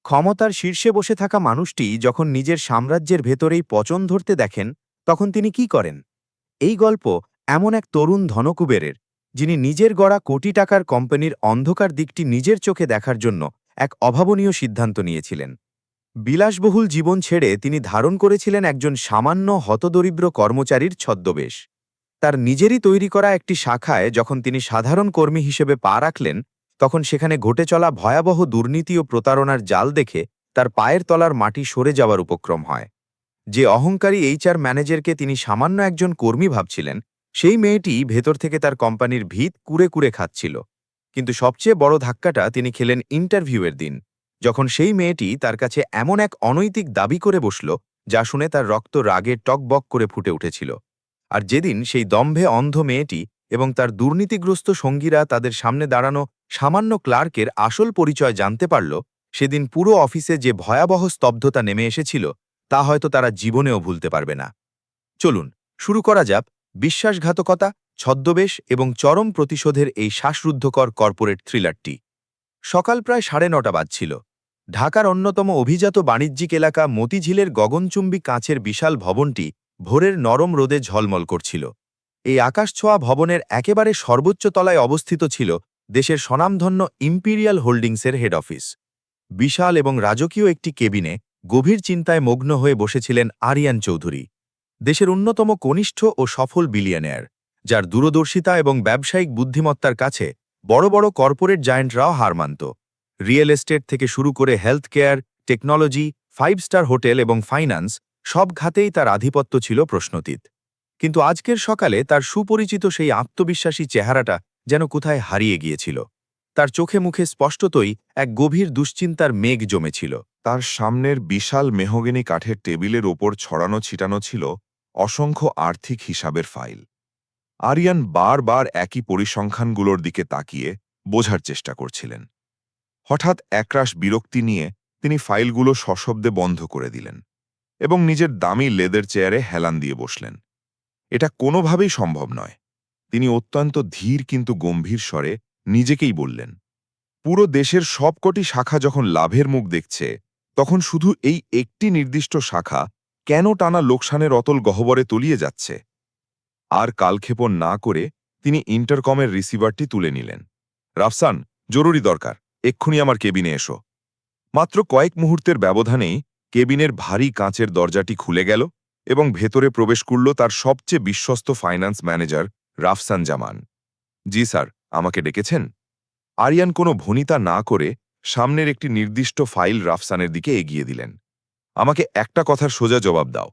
ক্ষমতার শীর্ষে বসে থাকা মানুষটি যখন নিজের সাম্রাজ্যের ভেতরেই পচন ধরতে দেখেন তখন তিনি কি করেন? এই গল্প এমন এক তরুণ ধনকুবেরের, যিনি নিজের গড়া কোটি টাকার কোম্পানির অন্ধকার দিকটি নিজের চোখে দেখার জন্য এক অভাবনীয় সিদ্ধান্ত নিয়েছিলেন। বিলাসবহুল জীবন ছেড়ে তিনি ধারণ করেছিলেন একজন সামান্য হতদরিদ্র কর্মচারীর ছদ্মবেশ। তার নিজেরই তৈরি করা একটি শাখায় যখন তিনি সাধারণ কর্মী হিসেবে পা রাখলেন, তখন সেখানে ঘটে চলা ভয়াবহ দুর্নীতি ও প্রতারণার জাল দেখে তার পায়ের তলার মাটি সরে যাওয়ার উপক্রম হয়। যে অহংকারী এইচআর ম্যানেজারকে তিনি সামান্য একজন কর্মী ভাবছিলেন, সেই মেয়েটি ভেতর থেকে তার কোম্পানির ভিত কুরে কুরে খাচ্ছিল। কিন্তু সবচেয়ে বড় ধাক্কাটা তিনি খেলেন ইন্টারভিউয়ের দিন, যখন সেই মেয়েটি তার কাছে এমন এক অনৈতিক দাবি করে বসল, যা শুনে তার রক্ত রাগে টকবক করে ফুটে উঠেছিল। আর যেদিন সেই দম্ভে অন্ধ মেয়েটি এবং তার দুর্নীতিগ্রস্ত সঙ্গীরা তাদের সামনে দাঁড়ানো সামান্য ক্লার্কের আসল পরিচয় জানতে পারল, সেদিন পুরো অফিসে যে ভয়াবহ স্তব্ধতা নেমে এসেছিল তা হয়তো তারা জীবনেও ভুলতে পারবে না। চলুন শুরু করা যাক বিশ্বাসঘাতকতা, ছদ্মবেশ এবং চরম প্রতিশোধের এই শ্বাসরুদ্ধকর কর্পোরেট থ্রিলারটি। সকাল প্রায় 9:30 বাজছিল। ঢাকার অন্যতম অভিজাত বাণিজ্যিক এলাকা মতিঝিলের গগনচুম্বী কাঁচের বিশাল ভবনটি ভোরের নরম রোদে ঝলমল করছিল। এই আকাশছোঁয়া ভবনের একেবারে সর্বোচ্চ তলায় অবস্থিত ছিল দেশের স্বনামধন্য ইম্পিরিয়াল হোল্ডিংসের হেড অফিস। বিশাল এবং রাজকীয় একটি কেবিনে গভীর চিন্তায় মগ্ন হয়ে বসেছিলেন আরিয়ান চৌধুরী, দেশের অন্যতম কনিষ্ঠ ও সফল বিলিয়নিয়ার, যার দূরদর্শিতা এবং ব্যবসায়িক বুদ্ধিমত্তার কাছে বড় বড় কর্পোরেট জায়ান্টরাও হার মানত। রিয়েল এস্টেট থেকে শুরু করে health care, technology, 5 star hotel এবং ফাইন্যান্স, সব খাতেই তার আধিপত্য ছিল প্রশ্নতীত। কিন্তু আজকের সকালে তার সুপরিচিত সেই আত্মবিশ্বাসী চেহারাটা যেন কোথায় হারিয়ে গিয়েছিল। তার চোখে মুখে স্পষ্টতই এক গভীর দুশ্চিন্তার মেঘ জমেছিল। তার সামনের বিশাল মেহগিনি কাঠের টেবিলের ওপর ছড়ানো ছিটানো ছিল অসংখ্য আর্থিক হিসাবের ফাইল। আরিয়ান বারবার একই পরিসংখ্যানগুলোর দিকে তাকিয়ে বোঝার চেষ্টা করছিলেন। হঠাৎ একরাশ বিরক্তি নিয়ে তিনি ফাইলগুলো সশব্দে বন্ধ করে দিলেন এবং নিজের দামি লেদের চেয়ারে হেলান দিয়ে বসলেন। এটা কোনোভাবেই সম্ভব নয়। তিনি অত্যন্ত ধীর কিন্তু গম্ভীর স্বরে নিজেকেই বললেন, পুরো দেশের সবকটি শাখা যখন লাভের মুখ দেখছে, তখন শুধু এই একটি নির্দিষ্ট শাখা কেন টানা লোকসানের অতল গহ্বরে তলিয়ে যাচ্ছে? আর কালক্ষেপণ না করে তিনি ইন্টারকমের রিসিভারটি তুলে নিলেন। রাফসান, জরুরি দরকার, এক্ষুনি আমার কেবিনে এসো। মাত্র কয়েক মুহূর্তের ব্যবধানেই কেবিনের ভারী কাঁচের দরজাটি খুলে গেল এবং ভেতরে প্রবেশ করল তার সবচেয়ে বিশ্বস্ত ফাইন্যান্স ম্যানেজার রাফসান জামান। জি স্যার, আমাকে ডেকেছেন? আরিয়ান কোনো ভনিতা না করে সামনের একটি নির্দিষ্ট ফাইল রাফসানের দিকে এগিয়ে দিলেন। আমাকে একটা কথার সোজা জবাব দাও,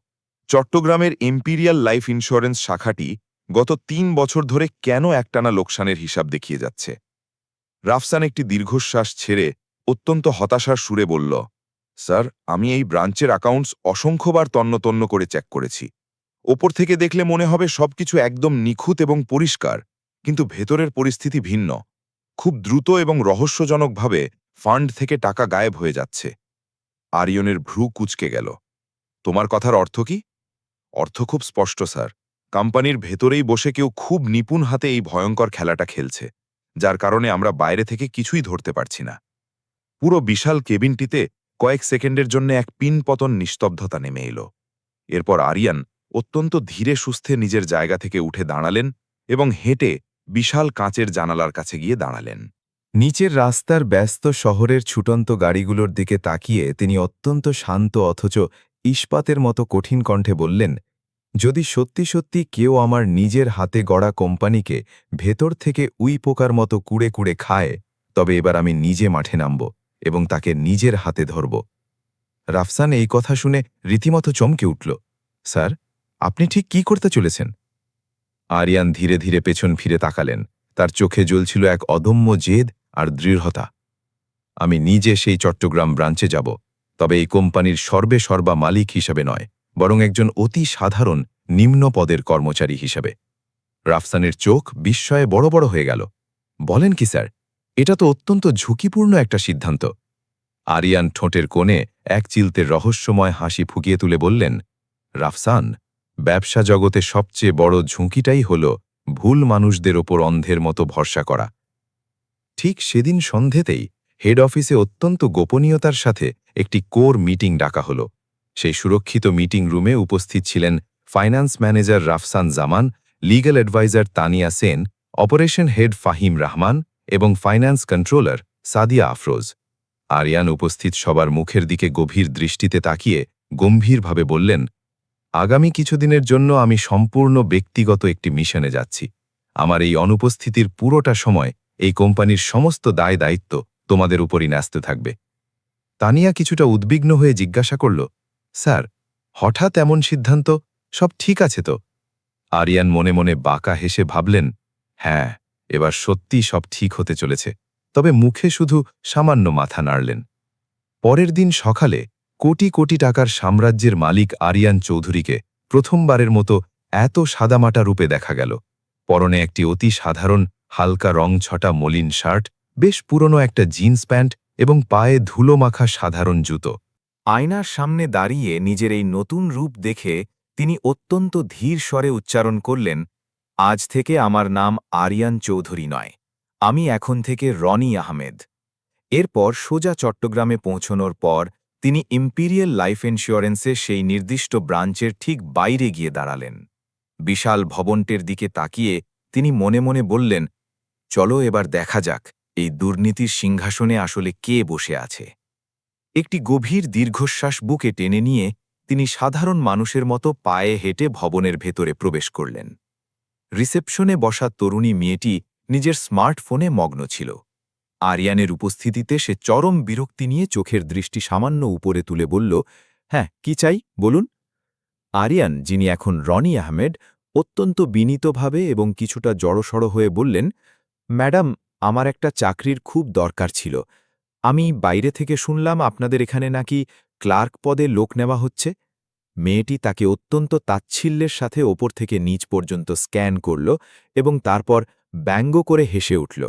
চট্টগ্রামের ইম্পিরিয়াল লাইফ ইন্স্যুরেন্স শাখাটি গত 3 বছর ধরে কেন একটানা লোকসানের হিসাব দেখিয়ে যাচ্ছে? রাফসান একটি দীর্ঘশ্বাস ছেড়ে অত্যন্ত হতাশার সুরে বলল, স্যার, আমি এই ব্রাঞ্চের অ্যাকাউন্টস অসংখ্যবার তন্ন করে চেক করেছি। ওপর থেকে দেখলে মনে হবে সবকিছু একদম নিখুঁত এবং পরিষ্কার, কিন্তু ভেতরের পরিস্থিতি ভিন্ন। খুব দ্রুত এবং রহস্যজনকভাবে ফান্ড থেকে টাকা গায়েব হয়ে যাচ্ছে। আরিয়নের ভ্রু কুঁচকে গেল। তোমার কথার অর্থ কি? অর্থ খুব স্পষ্ট স্যার। কোম্পানির ভেতরেই বসে কেউ খুব নিপুণ হাতে এই ভয়ঙ্কর খেলাটা খেলছে, যার কারণে আমরা বাইরে থেকে কিছুই ধরতে পারছি না। পুরো বিশাল কেবিনটিতে কয়েক সেকেন্ডের জন্য এক পিন পতন নিস্তব্ধতা নেমে এলো। এরপর আরিয়ান অত্যন্ত ধীরে সুস্থে নিজের জায়গা থেকে উঠে দাঁড়ালেন এবং হেঁটে বিশাল কাঁচের জানালার কাছে গিয়ে দাঁড়ালেন। নিচের রাস্তার ব্যস্ত শহরের ছুটন্ত গাড়িগুলোর দিকে তাকিয়ে তিনি অত্যন্ত শান্ত অথচ ইস্পাতের মতো কঠিন কণ্ঠে বললেন, যদি সত্যি সত্যি কেউ আমার নিজের হাতে গড়া কোম্পানিকে ভেতর থেকে উই পোকার মতো কুড়ে কুড়ে খায়, তবে এবার আমি নিজে মাঠে নামব এবং তাকে নিজের হাতে ধরব। রাফসান এই কথা শুনে রীতিমতো চমকে উঠল। স্যার, আপনি ঠিক কি করতে চলেছেন? আরিয়ান ধীরে ধীরে পেছন ফিরে তাকালেন। তার চোখে জ্বলছিল এক অদম্য জেদ আর দৃঢ়তা। আমি নিজে সেই চট্টগ্রাম ব্রাঞ্চে যাব, তবে এই কোম্পানির সর্বা মালিক হিসাবে নয়, বরং একজন অতি সাধারণ নিম্ন পদের কর্মচারী হিসাবে। রাফসানের চোখ বিস্ময়ে বড় বড় হয়ে গেল। বলেন কি স্যার, এটা তো অত্যন্ত ঝুঁকিপূর্ণ একটা সিদ্ধান্ত। আরিয়ান ঠোঁটের কোণে এক চিলতে রহস্যময় হাসি ফুকিয়ে তুলে বললেন, রাফসান, ব্যবসা জগতে সবচেয়ে বড় ঝুঁকিটাই হল ভুল মানুষদের ওপর অন্ধের মতো ভরসা করা। ঠিক সেদিন সন্ধেতেই হেড অফিসে অত্যন্ত গোপনীয়তার সাথে একটি কোর মিটিং ডাকা হল। সেই সুরক্ষিত মিটিং রুমে উপস্থিত ছিলেন finance manager Rafsan Zaman, legal adviser Tania Sen, operation head Fahim Rahman এবং ফাইন্যান্স কন্ট্রোলার সাদিয়া আফরোজ। আরিয়ান উপস্থিত সবার মুখের দিকে গভীর দৃষ্টিতে তাকিয়ে গম্ভীরভাবে বললেন, আগামী কিছুদিনের জন্য আমি সম্পূর্ণ ব্যক্তিগত একটি মিশনে যাচ্ছি। আমার এই অনুপস্থিতির পুরোটা সময় এই কোম্পানির সমস্ত দায় দায়িত্ব তোমাদের উপরই ন্যস্ত থাকবে। তানিয়া কিছুটা উদ্বিগ্ন হয়ে জিজ্ঞাসা করল, স্যার, হঠাৎ এমন সিদ্ধান্ত? সব ঠিক আছে তো? আরিয়ান মনে মনে বাঁকা হেসে ভাবলেন, হ্যাঁ, এবার সত্যি সব ঠিক হতে চলেছে। তবে মুখে শুধু সামান্য মাথা নাড়লেন। পরের দিন সকালে কোটি কোটি টাকার সাম্রাজ্যের মালিক আরিয়ান চৌধুরীকে প্রথমবারের মতো এত সাদামাটা রূপে দেখা গেল। পরনে একটি অতি সাধারণ হালকা রং ছটা মলিন শার্ট, বেশ পুরনো একটা জিন্স প্যান্ট এবং পায়ে ধুলো মাখা সাধারণ জুতো। আয়নার সামনে দাঁড়িয়ে নিজের এই নতুন রূপ দেখে তিনি অত্যন্ত ধীর স্বরে উচ্চারণ করলেন, আজ থেকে আমার নাম আরিয়ান চৌধুরী নয়, আমি এখন থেকে রনি আহমেদ। এরপর সোজা চট্টগ্রামে পৌঁছনোর পর তিনি ইম্পিরিয়াল লাইফ ইন্স্যুরেন্সে সেই নির্দিষ্ট ব্রাঞ্চের ঠিক বাইরে গিয়ে দাঁড়ালেন। বিশাল ভবনটির দিকে তাকিয়ে তিনি মনে মনে বললেন, চলো এবার দেখা যাক এই দুর্নীতির সিংহাসনে আসলে কে বসে আছে। একটি গভীর দীর্ঘশ্বাস বুকে টেনে নিয়ে তিনি সাধারণ মানুষের মতো পায়ে হেঁটে ভবনের ভেতরে প্রবেশ করলেন। রিসেপশনে বসা তরুণী মেয়েটি নিজের স্মার্টফোনে মগ্ন ছিল। আরিয়ানের উপস্থিতিতে সে চরম বিরক্তি নিয়ে চোখের দৃষ্টি সামান্য উপরে তুলে বলল, হ্যাঁ, কি চাই বলুন। আরিয়ান, যিনি এখন রনি আহমেদ, অত্যন্ত বিনীতভাবে এবং কিছুটা জড়সড় হয়ে বললেন, ম্যাডাম, আমার একটা চাকরির খুব দরকার ছিল। আমি বাইরে থেকে শুনলাম আপনাদের এখানে নাকি ক্লার্ক পদে লোক নেওয়া হচ্ছে। মেয়েটি তাকে অত্যন্ত তাচ্ছিল্যের সাথে ওপর থেকে নিচ পর্যন্ত স্ক্যান করল এবং তারপর ব্যঙ্গ করে হেসে উঠল।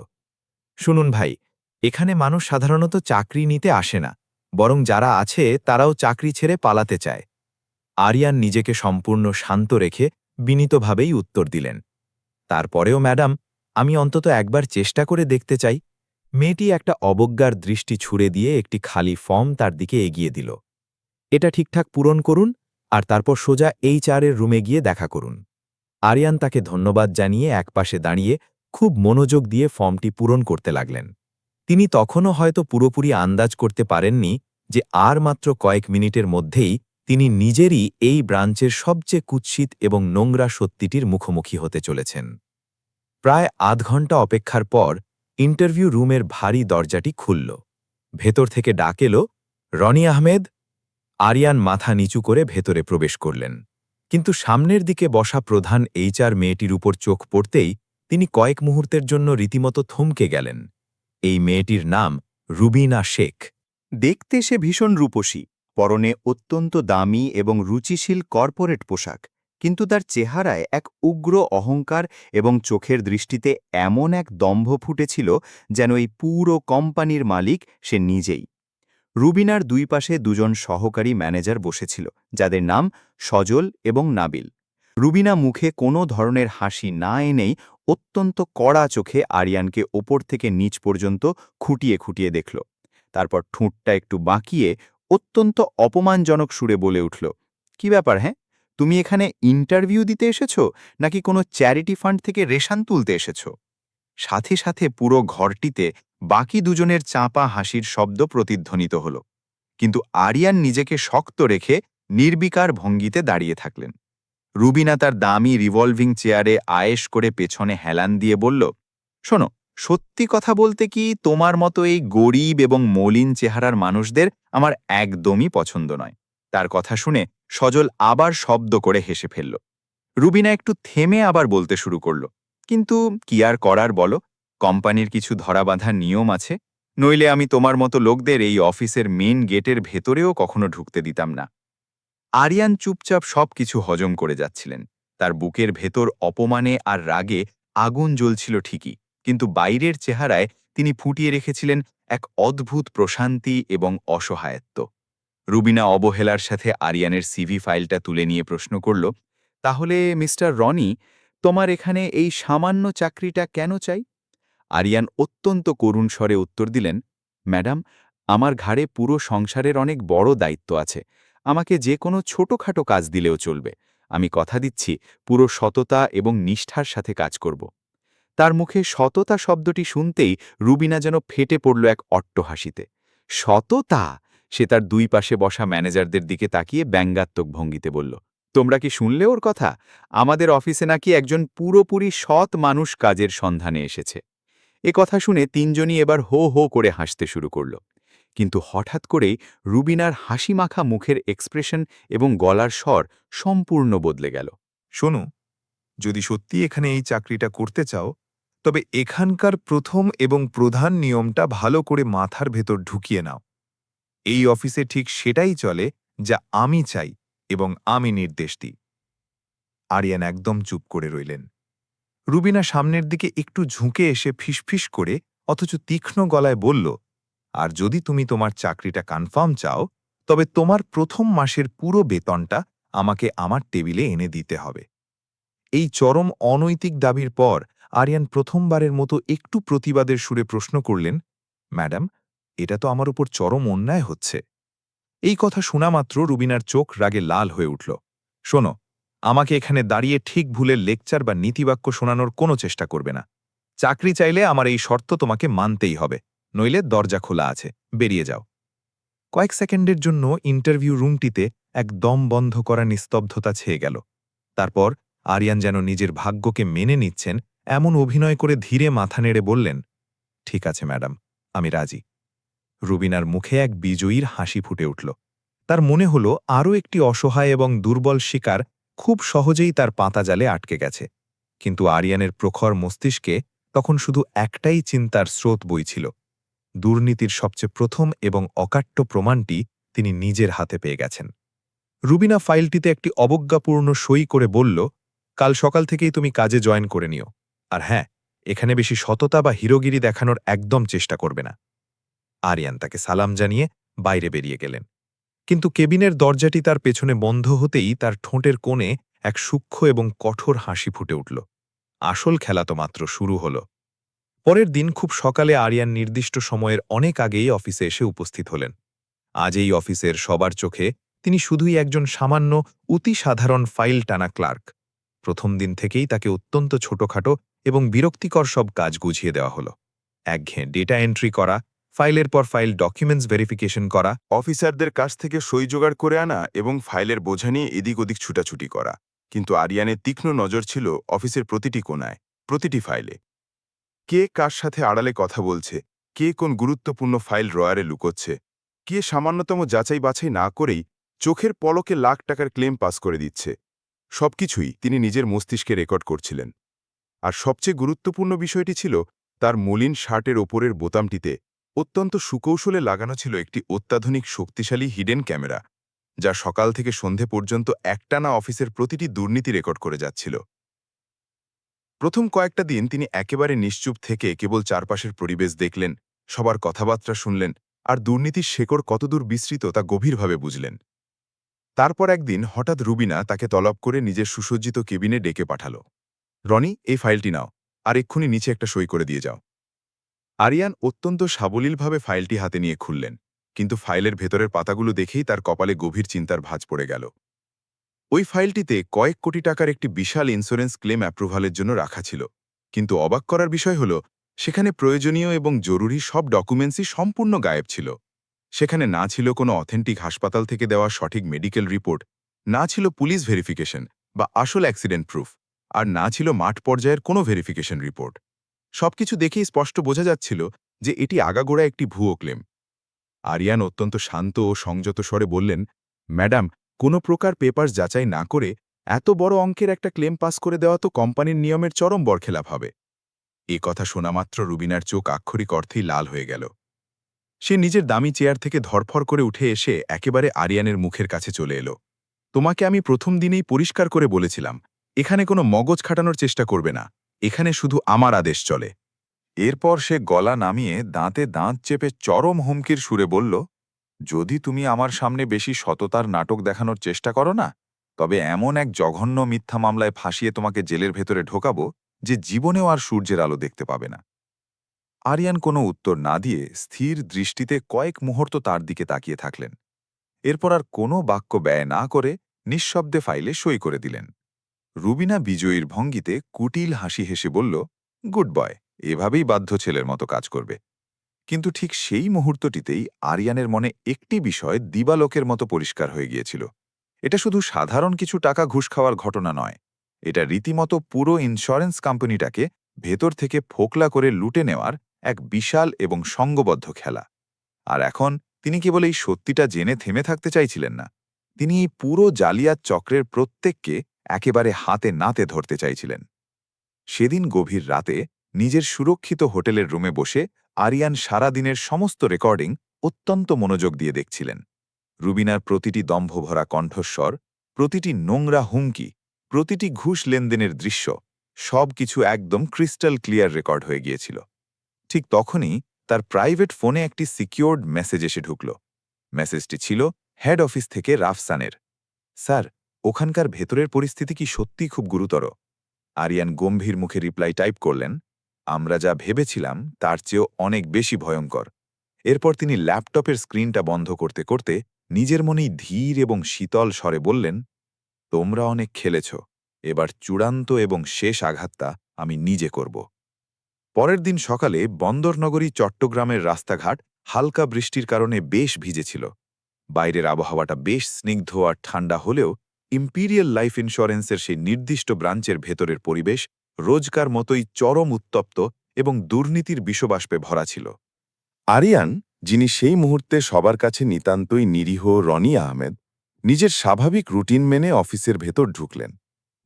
শুনুন ভাই, এখানে মানুষ সাধারণত চাকরি নিতে আসে না, বরং যারা আছে তারাও চাকরি ছেড়ে পালাতে চায়। আরিয়ান নিজেকে সম্পূর্ণ শান্ত রেখে বিনীতভাবেই উত্তর দিলেন, তারপরেও ম্যাডাম, আমি অন্তত একবার চেষ্টা করে দেখতে চাই। মেয়েটি একটা অবজ্ঞার দৃষ্টি ছুড়ে দিয়ে একটি খালি ফর্ম তার দিকে এগিয়ে দিল। এটা ঠিকঠাক পূরণ করুন আর তারপর সোজা HR-এর রুমে গিয়ে দেখা করুন। আরিয়ান তাকে ধন্যবাদ জানিয়ে একপাশে দাঁড়িয়ে খুব মনোযোগ দিয়ে ফর্মটি পূরণ করতে লাগলেন। তিনি তখনও হয়তো পুরোপুরি আন্দাজ করতে পারেননি যে আর মাত্র কয়েক মিনিটের মধ্যেই তিনি নিজেরই এই ব্রাঞ্চের সবচেয়ে কুৎসিত এবং নোংরা সত্যিটির মুখোমুখি হতে চলেছেন। প্রায় আধ ঘন্টা অপেক্ষার পর ইন্টারভিউ রুমের ভারী দরজাটি খুলল। ভেতর থেকে ডাক এলো, রনি আহমেদ। আরিয়ান মাথা নিচু করে ভেতরে প্রবেশ করলেন, কিন্তু সামনের দিকে বসা প্রধান HR মেয়েটির উপর চোখ পড়তেই তিনি কয়েক মুহূর্তের জন্য রীতিমতো থমকে গেলেন। এই মেয়েটির নাম রুবিনা শেখ। দেখতে সে ভীষণ রূপসী, পরনে অত্যন্ত দামি এবং রুচিশীল কর্পোরেট পোশাক, কিন্তু তার চেহারায় এক উগ্র অহংকার এবং চোখের দৃষ্টিতে এমন এক দম্ভ ফুটেছিল যেন এই পুরো কোম্পানির মালিক সে নিজেই। রুবিনার দুই পাশে দুজন সহকারী ম্যানেজার বসেছিল, যাদের নাম সজল এবং নাবিল। রুবিনা মুখে কোনো ধরনের হাসি না এনেই অত্যন্ত কড়া চোখে আরিয়ানকে ওপর থেকে নিচ পর্যন্ত খুঁটিয়ে খুঁটিয়ে দেখল। তারপর ঠোঁটটা একটু বাঁকিয়ে অত্যন্ত অপমানজনক সুরে বলে উঠল, কি ব্যাপার, হ্যাঁ? তুমি এখানে ইন্টারভিউ দিতে এসেছো নাকি কোনো চ্যারিটি ফান্ড থেকে রেশন তুলতে এসেছো? সাথে সাথে পুরো ঘরটিতে বাকি দুজনের চাপা হাসির শব্দ প্রতিধ্বনিত হল, কিন্তু আরিয়ান নিজেকে শক্ত রেখে নির্বিকার ভঙ্গিতে দাঁড়িয়ে থাকলেন। রুবিনা তার দামি রিভলভিং চেয়ারে আয়েশ করে পেছনে হেলান দিয়ে বলল, শোনো, সত্যি কথা বলতে কি, তোমার মতো এই গরিব এবং মলিন চেহারার মানুষদের আমার একদমই পছন্দ নয়। তার কথা শুনে সজল আবার শব্দ করে হেসে ফেলল। রুবিনা একটু থেমে আবার বলতে শুরু করল, কিন্তু কি আর করার বলো, কোম্পানির কিছু ধরাবাঁধা নিয়ম আছে, নইলে আমি তোমার মতো লোকদের এই অফিসের মেন গেটের ভেতরেও কখনো ঢুকতে দিতাম না। আরিয়ান চুপচাপ সব কিছু হজম করে যাচ্ছিলেন। তার বুকের ভেতর অপমানে আর রাগে আগুন জ্বলছিল ঠিকই, কিন্তু বাইরের চেহারায় তিনি ফুটিয়ে রেখেছিলেন এক অদ্ভুত প্রশান্তি এবং অসহায়ত্ব। রুবিনা অবহেলার সাথে আরিয়ানের সিভি ফাইলটা তুলে নিয়ে প্রশ্ন করল, তাহলে মিস্টার রনি, তোমার এখানে এই সামান্য চাকরিটা কেন চাই? আরিয়ান অত্যন্ত করুণ স্বরে উত্তর দিলেন, ম্যাডাম, আমার ঘাড়ে পুরো সংসারের অনেক বড় দায়িত্ব আছে। আমাকে যে কোনো ছোটখাটো কাজ দিলেও চলবে। আমি কথা দিচ্ছি পুরো সততা এবং নিষ্ঠার সাথে কাজ করব। তার মুখে সততা শব্দটি শুনতেই রুবিনা যেন ফেটে পড়ল এক অট্টহাসিতে। সততা! সে তার দুই পাশে বসা ম্যানেজারদের দিকে তাকিয়ে ব্যঙ্গাত্মক ভঙ্গিতে বলল, তোমরা কি শুনলে ওর কথা? আমাদের অফিসে নাকি একজন পুরোপুরি সৎ মানুষ কাজের সন্ধানে এসেছে। এ কথা শুনে তিনজনই এবার হো হো করে হাসতে শুরু করল। কিন্তু হঠাৎ করেই রুবিনার হাসিমাখা মুখের এক্সপ্রেশন এবং গলার স্বর সম্পূর্ণ বদলে গেল। শোনো, যদি সত্যি এখানে এই চাকরিটা করতে চাও, তবে এখানকার প্রথম এবং প্রধান নিয়মটা ভালো করে মাথার ভেতর ঢুকিয়ে নাও। এই অফিসে ঠিক সেটাই চলে যা আমি চাই এবং আমি নির্দেশ দিই। আরিয়ান একদম চুপ করে রইলেন। রুবিনা সামনের দিকে একটু ঝুঁকে এসে ফিসফিস করে অথচ তীক্ষ্ণ গলায় বলল, আর যদি তুমি তোমার চাকরিটা কনফার্ম চাও, তবে তোমার প্রথম মাসের পুরো বেতনটা আমাকে আমার টেবিলে এনে দিতে হবে। এই চরম অনৈতিক দাবির পর আরিয়ান প্রথমবারের মতো একটু প্রতিবাদের সুরে প্রশ্ন করলেন, ম্যাডাম, এটা তো আমার উপর চরম অন্যায় হচ্ছে। এই কথা শোনামাত্র রুবিনার চোখ রাগে লাল হয়ে উঠল। শোনো, আমাকে এখানে দাঁড়িয়ে ঠিক ভুলের লেকচার বা নীতিবাক্য শোনানোর কোনো চেষ্টা করবে না। চাকরি চাইলে আমার এই শর্ত তোমাকে মানতেই হবে, নইলে দরজা খোলা আছে, বেরিয়ে যাও। কয়েক সেকেন্ডের জন্য ইন্টারভিউ রুমটিতে এক দম বন্ধ করা নিস্তব্ধতা ছেয়ে গেল। তারপর আরিয়ান যেন নিজের ভাগ্যকে মেনে নিচ্ছেন এমন অভিনয় করে ধীরে মাথা নেড়ে বললেন, ঠিক আছে ম্যাডাম, আমি রাজি। রুবিনার মুখে এক বিজয়ীর হাসি ফুটে উঠল। তার মনে হল আরও একটি অসহায় এবং দুর্বল শিকার খুব সহজেই তার পাতাজালে আটকে গেছে। কিন্তু আরিয়ানের প্রখর মস্তিষ্কে তখন শুধু একটাই চিন্তার স্রোত বইছিল। দুর্নীতির সবচেয়ে প্রথম এবং অকাট্য প্রমাণটি তিনি নিজের হাতে পেয়ে গেছেন। রুবিনা ফাইলটিতে একটি অবজ্ঞাপূর্ণ সই করে বলল, কাল সকাল থেকেই তুমি কাজে জয়েন করে নিও। আর হ্যাঁ, এখানে বেশি সততা বা হিরোগিরি দেখানোর একদম চেষ্টা করবে না। আরিয়ান তাকে সালাম জানিয়ে বাইরে বেরিয়ে গেলেন। কিন্তু কেবিনের দরজাটি তার পেছনে বন্ধ হতেই তার ঠোঁটের কোণে এক সূক্ষ্ম এবং কঠোর হাসি ফুটে উঠল। আসল খেলা তো মাত্র শুরু হল। পরের দিন খুব সকালে আরিয়ান নির্দিষ্ট সময়ের অনেক আগেই অফিসে এসে উপস্থিত হলেন। আজ এই অফিসের সবার চোখে তিনি শুধুই একজন সামান্য অতি সাধারণ ফাইল টানা ক্লার্ক। প্রথম দিন থেকেই তাকে অত্যন্ত ছোটখাটো এবং বিরক্তিকর সব কাজ গুছিয়ে দেওয়া হলো। একঘেয়ে ডেটা এন্ট্রি করা, ফাইলের পর ফাইল ডকুমেন্টস ভেরিফিকেশন করা, অফিসারদের কাছ থেকে সই জোগাড় করে আনা এবং ফাইলের বোঝা নিয়ে এদিক ওদিক ছুটাছুটি করা। কিন্তু আরিয়ানের তীক্ষ্ণ নজর ছিল অফিসের প্রতিটি কোণায়, প্রতিটি ফাইলে। কে কার সাথে আড়ালে কথা বলছে, কে কোন গুরুত্বপূর্ণ ফাইল ড্রয়ারে লুকোচ্ছে, কে সামান্যতম যাচাই বাছাই না করেই চোখের পলকে লাখ টাকার ক্লেম পাস করে দিচ্ছে, সবকিছুই তিনি নিজের মস্তিষ্কে রেকর্ড করছিলেন। আর সবচেয়ে গুরুত্বপূর্ণ বিষয়টি ছিল তার মলিন শার্টের ওপরের বোতামটিতে অত্যন্ত সুকৌশলে লাগানো ছিল একটি অত্যাধুনিক শক্তিশালী হিডেন ক্যামেরা, যা সকাল থেকে সন্ধে পর্যন্ত একটানা অফিসের প্রতিটি দুর্নীতি রেকর্ড করে যাচ্ছিল। প্রথম কয়েকটা দিন তিনি একেবারে নিশ্চুপ থেকে কেবল চারপাশের পরিবেশ দেখলেন, সবার কথাবার্তা শুনলেন, আর দুর্নীতির শেকড় কতদূর বিস্তৃত তা গভীরভাবে বুঝলেন। তারপর একদিন হঠাৎ রুবিনা তাকে তলব করে নিজের সুসজ্জিত কেবিনে ডেকে পাঠাল। রনি, এই ফাইলটি নাও, আর এক্ষুনি নিচে একটা সই করে দিয়ে যাও। আরিয়ান অত্যন্ত সাবলীলভাবে ফাইলটি হাতে নিয়ে খুললেন, কিন্তু ফাইলের ভেতরের পাতাগুলো দেখেই তার কপালে গভীর চিন্তার ভাঁজ পড়ে গেল। ওই ফাইলটিতে কয়েক কোটি টাকার একটি বিশাল ইন্স্যুরেন্স ক্লেম অ্যাপ্রুভালের জন্য রাখা ছিল, কিন্তু অবাক করার বিষয় হল সেখানে প্রয়োজনীয় এবং জরুরি সব ডকুমেন্টসই সম্পূর্ণ গায়েব ছিল। সেখানে না ছিল কোনো অথেন্টিক হাসপাতাল থেকে দেওয়া সঠিক মেডিকেল রিপোর্ট, না ছিল পুলিশ ভেরিফিকেশন বা আসল অ্যাক্সিডেন্ট প্রুফ, আর না ছিল মাঠ পর্যায়ের কোনো ভেরিফিকেশন রিপোর্ট। সবকিছু দেখেই স্পষ্ট বোঝা যাচ্ছিল যে এটি আগাগোড়া একটি ভুয়ো ক্লেম। আরিয়ান অত্যন্ত শান্ত ও সংযত স্বরে বললেন, ম্যাডাম, কোনো প্রকার পেপার যাচাই না করে এত বড় অঙ্কের একটা ক্লেম পাস করে দেওয়া তো কোম্পানির নিয়মের চরম বরখেলাপ হবে। এ কথা শোনামাত্র রুবিনার চোখ আক্ষরিক অর্থেই লাল হয়ে গেল। সে নিজের দামি চেয়ার থেকে ধরফর করে উঠে এসে একেবারে আরিয়ানের মুখের কাছে চলে এলো। তোমাকে আমি প্রথম দিনেই পরিষ্কার করে বলেছিলাম, এখানে কোনো মগজ খাটানোর চেষ্টা করবে না, এখানে শুধু আমার আদেশ চলে। এরপর সে গলা নামিয়ে দাঁতে দাঁত চেপে চরম হুমকির সুরে বলল, যদি তুমি আমার সামনে বেশি সততার নাটক দেখানোর চেষ্টা করো না, তবে এমন এক জঘন্য মিথ্যা মামলায় ফাঁসিয়ে তোমাকে জেলের ভেতরে ঢোকাবো যে জীবনেও আর সূর্যের আলো দেখতে পাবে না। আরিয়ান কোনো উত্তর না দিয়ে স্থির দৃষ্টিতে কয়েক মুহূর্ত তার দিকে তাকিয়ে থাকলেন। এরপর আর কোনো বাক্য ব্যয় না করে নিঃশব্দে ফাইলে সই করে দিলেন। রুবিনা বিজয়ীর ভঙ্গিতে কুটিল হাসি হেসে বলল, গুড বয়, এভাবেই বাধ্য ছেলের মতো কাজ করবে। কিন্তু ঠিক সেই মুহূর্তটিতেই আরিয়ানের মনে একটি বিষয় দিবালোকের মতো পরিষ্কার হয়ে গিয়েছিল। এটা শুধু সাধারণ কিছু টাকা ঘুষ খাওয়ার ঘটনা নয়, এটা রীতিমতো পুরো ইন্স্যুরেন্স কোম্পানিটাকে ভেতর থেকে ফোকলা করে লুটে নেওয়ার এক বিশাল এবং সঙ্গবদ্ধ খেলা। আর এখন তিনি কেবল এই সত্যিটা জেনে থেমে থাকতে চাইছিলেন না, তিনি এই পুরো জালিয়াত চক্রের প্রত্যেককে একেবারে হাতে নাতে ধরতে চাইছিলেন। সেদিন গভীর রাতে নিজের সুরক্ষিত হোটেলের রুমে বসে আরিয়ান সারাদিনের সমস্ত রেকর্ডিং অত্যন্ত মনোযোগ দিয়ে দেখছিলেন। রুবিনার প্রতিটি দম্ভভরা কণ্ঠস্বর, প্রতিটি নোংরা হুমকি, প্রতিটি ঘুষ লেনদেনের দৃশ্য, সব কিছু একদম ক্রিস্টাল ক্লিয়ার রেকর্ড হয়ে গিয়েছিল। ঠিক তখনই তার প্রাইভেট ফোনে একটি সিকিউরড মেসেজ এসে ঢুকল। মেসেজটি ছিল হেড অফিস থেকে রাফসানের। স্যার, ওখানকার ভেতরের পরিস্থিতি কি সত্যিই খুব গুরুতর? আরিয়ান গম্ভীর মুখে রিপ্লাই টাইপ করলেন, আমরা যা ভেবেছিলাম তার চেয়েও অনেক বেশি ভয়ঙ্কর। এরপর তিনি ল্যাপটপের স্ক্রিনটা বন্ধ করতে করতে নিজের মনেই ধীর এবং শীতল স্বরে বললেন, তোমরা অনেক খেলেছ, এবার চূড়ান্ত এবং শেষ আঘাতটা আমি নিজে করব। পরের দিন সকালে বন্দরনগরী চট্টগ্রামের রাস্তাঘাট হালকা বৃষ্টির কারণে বেশ ভিজেছিল। বাইরের আবহাওয়াটা বেশ স্নিগ্ধ আর ঠান্ডা হলেও ইম্পিরিয়াল লাইফ ইন্স্যুরেন্সের সেই নির্দিষ্ট ব্রাঞ্চের ভেতরের পরিবেশ রোজকার মতোই চরম উত্তপ্ত এবং দুর্নীতির বিষবাষ্পে ভরা ছিল। আরিয়ান, যিনি সেই মুহূর্তে সবার কাছে নিতান্তই নিরীহ রনি আহমেদ, নিজের স্বাভাবিক রুটিন মেনে অফিসের ভেতর ঢুকলেন।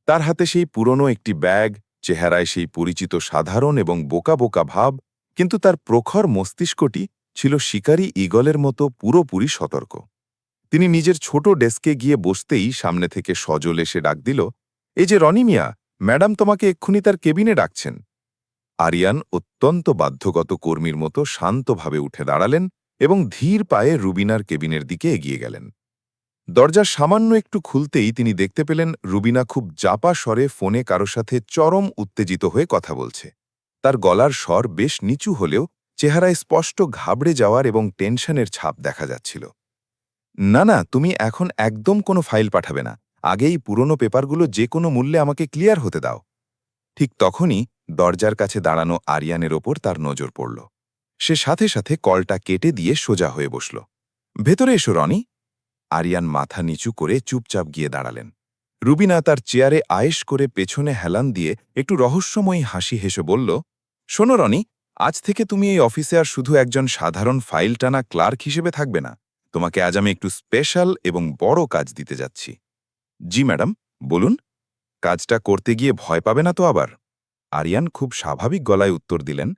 তার হাতে সেই পুরনো একটি ব্যাগ, চেহারায় সেই পরিচিত সাধারণ এবং বোকা বোকা ভাব, কিন্তু তার প্রখর মস্তিষ্কটি ছিল শিকারী ঈগলের মতো পুরোপুরি সতর্ক। তিনি নিজের ছোট ডেস্কে গিয়ে বসতেই সামনে থেকে সজল এসে ডাক দিল, এই যে রনি মিয়া, ম্যাডাম তোমাকে এক্ষুনি তার কেবিনে ডাকছেন। আরিয়ান অত্যন্ত বাধ্যগত কর্মীর মতো শান্তভাবে উঠে দাঁড়ালেন এবং ধীর পায়ে রুবিনার কেবিনের দিকে এগিয়ে গেলেন। দরজা সামান্য একটু খুলতেই তিনি দেখতে পেলেন রুবিনা খুব জাপা স্বরে ফোনে কারো সাথে চরম উত্তেজিত হয়ে কথা বলছে। তার গলার স্বর বেশ নিচু হলেও চেহারায় স্পষ্ট ঘাবড়ে যাওয়ার এবং টেনশনের ছাপ দেখা যাচ্ছিল। না না, তুমি এখন একদম কোনো ফাইল পাঠাবে না, আগেই পুরনো পেপারগুলো যে কোনো মূল্যে আমাকে ক্লিয়ার হতে দাও। ঠিক তখনই দরজার কাছে দাঁড়ানো আরিয়ানের ওপর তার নজর পড়ল। সে সাথে সাথে কলটা কেটে দিয়ে সোজা হয়ে বসল। ভেতরে এসো রনি। আরিয়ান মাথা নিচু করে চুপচাপ গিয়ে দাঁড়ালেন। রুবিনা তার চেয়ারে আয়েশ করে পেছনে হেলান দিয়ে একটু রহস্যময়ী হাসি হেসে বলল, শোনো রনি, আজ থেকে তুমি এই অফিসে আর শুধু একজন সাধারণ ফাইল টানা ক্লার্ক হিসেবে থাকবে না, তোমাকে আজ আমি একটু স্পেশাল এবং বড় কাজ দিতে যাচ্ছি। জি ম্যাডাম, বলুন। কাজটা করতে গিয়ে ভয় পাবে না তো আবার? আরিয়ান খুব স্বাভাবিক গলায় উত্তর দিলেন,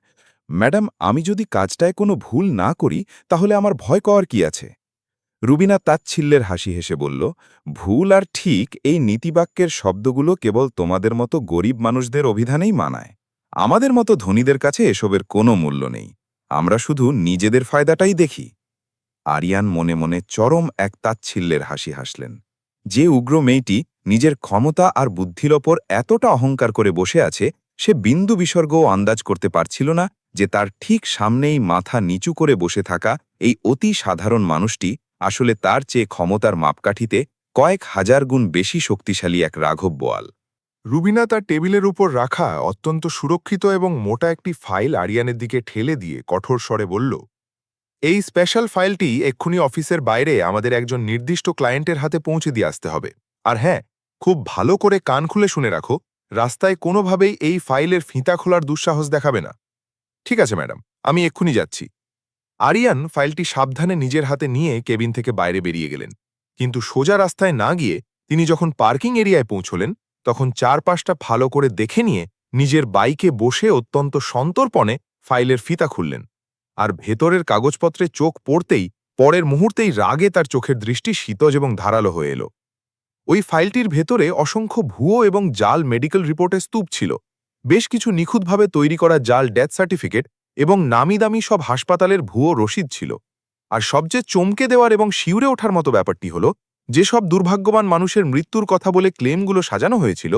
ম্যাডাম, আমি যদি কাজটায় কোনো ভুল না করি তাহলে আমার ভয় পাওয়ার কি আছে? রুবিনা তাচ্ছিল্যের হাসি হেসে বলল, ভুল আর ঠিক এই নীতিবাক্যের শব্দগুলো কেবল তোমাদের মতো গরিব মানুষদের অভিধানেই মানায়। আমাদের মতো ধনীদের কাছে এসবের কোনো মূল্য নেই, আমরা শুধু নিজেদের ফায়দাটাই দেখি। আরিয়ান মনে মনে চরম এক তাচ্ছিল্যের হাসি হাসলেন। যে উগ্র মেয়েটি নিজের ক্ষমতা আর বুদ্ধির ওপর এতটা অহংকার করে বসে আছে, সে বিন্দু বিসর্গও আন্দাজ করতে পারছিল না যে তার ঠিক সামনেই মাথা নিচু করে বসে থাকা এই অতি সাধারণ মানুষটি আসলে তার চেয়ে ক্ষমতার মাপকাঠিতে কয়েক হাজার গুণ বেশি শক্তিশালী এক রাঘব বোয়াল। রুবিনা তার টেবিলের উপর রাখা অত্যন্ত সুরক্ষিত এবং মোটা একটি ফাইল আরিয়ানের দিকে ঠেলে দিয়ে কঠোর স্বরে বলল, এই স্পেশাল ফাইলটি এক্ষুনি অফিসের বাইরে আমাদের একজন নির্দিষ্ট ক্লায়েন্টের হাতে পৌঁছে দিয়ে আসতে হবে। আর হ্যাঁ, খুব ভালো করে কান খুলে শুনে রাখো, রাস্তায় কোনোভাবেই এই ফাইলের ফিতা খোলার দুঃসাহস দেখাবে না। ঠিক আছে ম্যাডাম, আমি এক্ষুনি যাচ্ছি। আরিয়ান ফাইলটি সাবধানে নিজের হাতে নিয়ে কেবিন থেকে বাইরে বেরিয়ে গেলেন। কিন্তু সোজা রাস্তায় না গিয়ে তিনি যখন পার্কিং এরিয়ায় পৌঁছলেন, তখন চারপাশটা ভালো করে দেখে নিয়ে নিজের বাইকে বসে অত্যন্ত সন্তর্পণে ফাইলের ফিতা খুললেন। আর ভেতরের কাগজপত্রে চোখ পড়তেই পরের মুহূর্তেই রাগে তার চোখের দৃষ্টি শীতজ এবং ধারালো হয়ে এলো। ওই ফাইলটির ভেতরে অসংখ্য ভুয়ো এবং জাল মেডিকেল রিপোর্টের স্তূপ ছিল, বেশ কিছু নিখুঁতভাবে তৈরি করা জাল ডেথ সার্টিফিকেট এবং নামি দামি সব হাসপাতালের ভুয়ো রসিদ ছিল। আর সবচেয়ে চমকে দেওয়ার এবং শিউরে ওঠার মতো ব্যাপারটি হল, যেসব দুর্ভাগ্যবান মানুষের মৃত্যুর কথা বলে ক্লেমগুলো সাজানো হয়েছিল,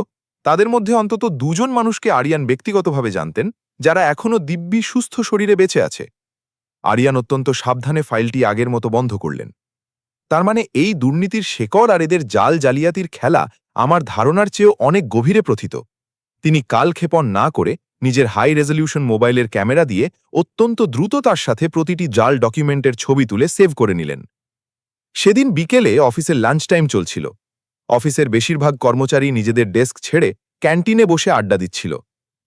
তাদের মধ্যে অন্তত দুজন মানুষকে আরিয়ান ব্যক্তিগতভাবে জানতেন, যারা এখনও দিব্যি সুস্থ শরীরে বেঁচে আছে। আরিয়ান অত্যন্ত সাবধানে ফাইলটি আগের মতো বন্ধ করলেন। তার মানে এই দুর্নীতির শেকড় আর এদের জাল জালিয়াতির খেলা আমার ধারণার চেয়েও অনেক গভীরে প্রথিত। তিনি কালক্ষেপণ না করে নিজের হাই রেজলিউশন মোবাইলের ক্যামেরা দিয়ে অত্যন্ত দ্রুততার সাথে প্রতিটি জাল ডকুমেন্টের ছবি তুলে সেভ করে নিলেন। সেদিন বিকেলে অফিসের লাঞ্চ টাইম চলছিল। অফিসের বেশিরভাগ কর্মচারী নিজেদের ডেস্ক ছেড়ে ক্যান্টিনে বসে আড্ডা দিচ্ছিল।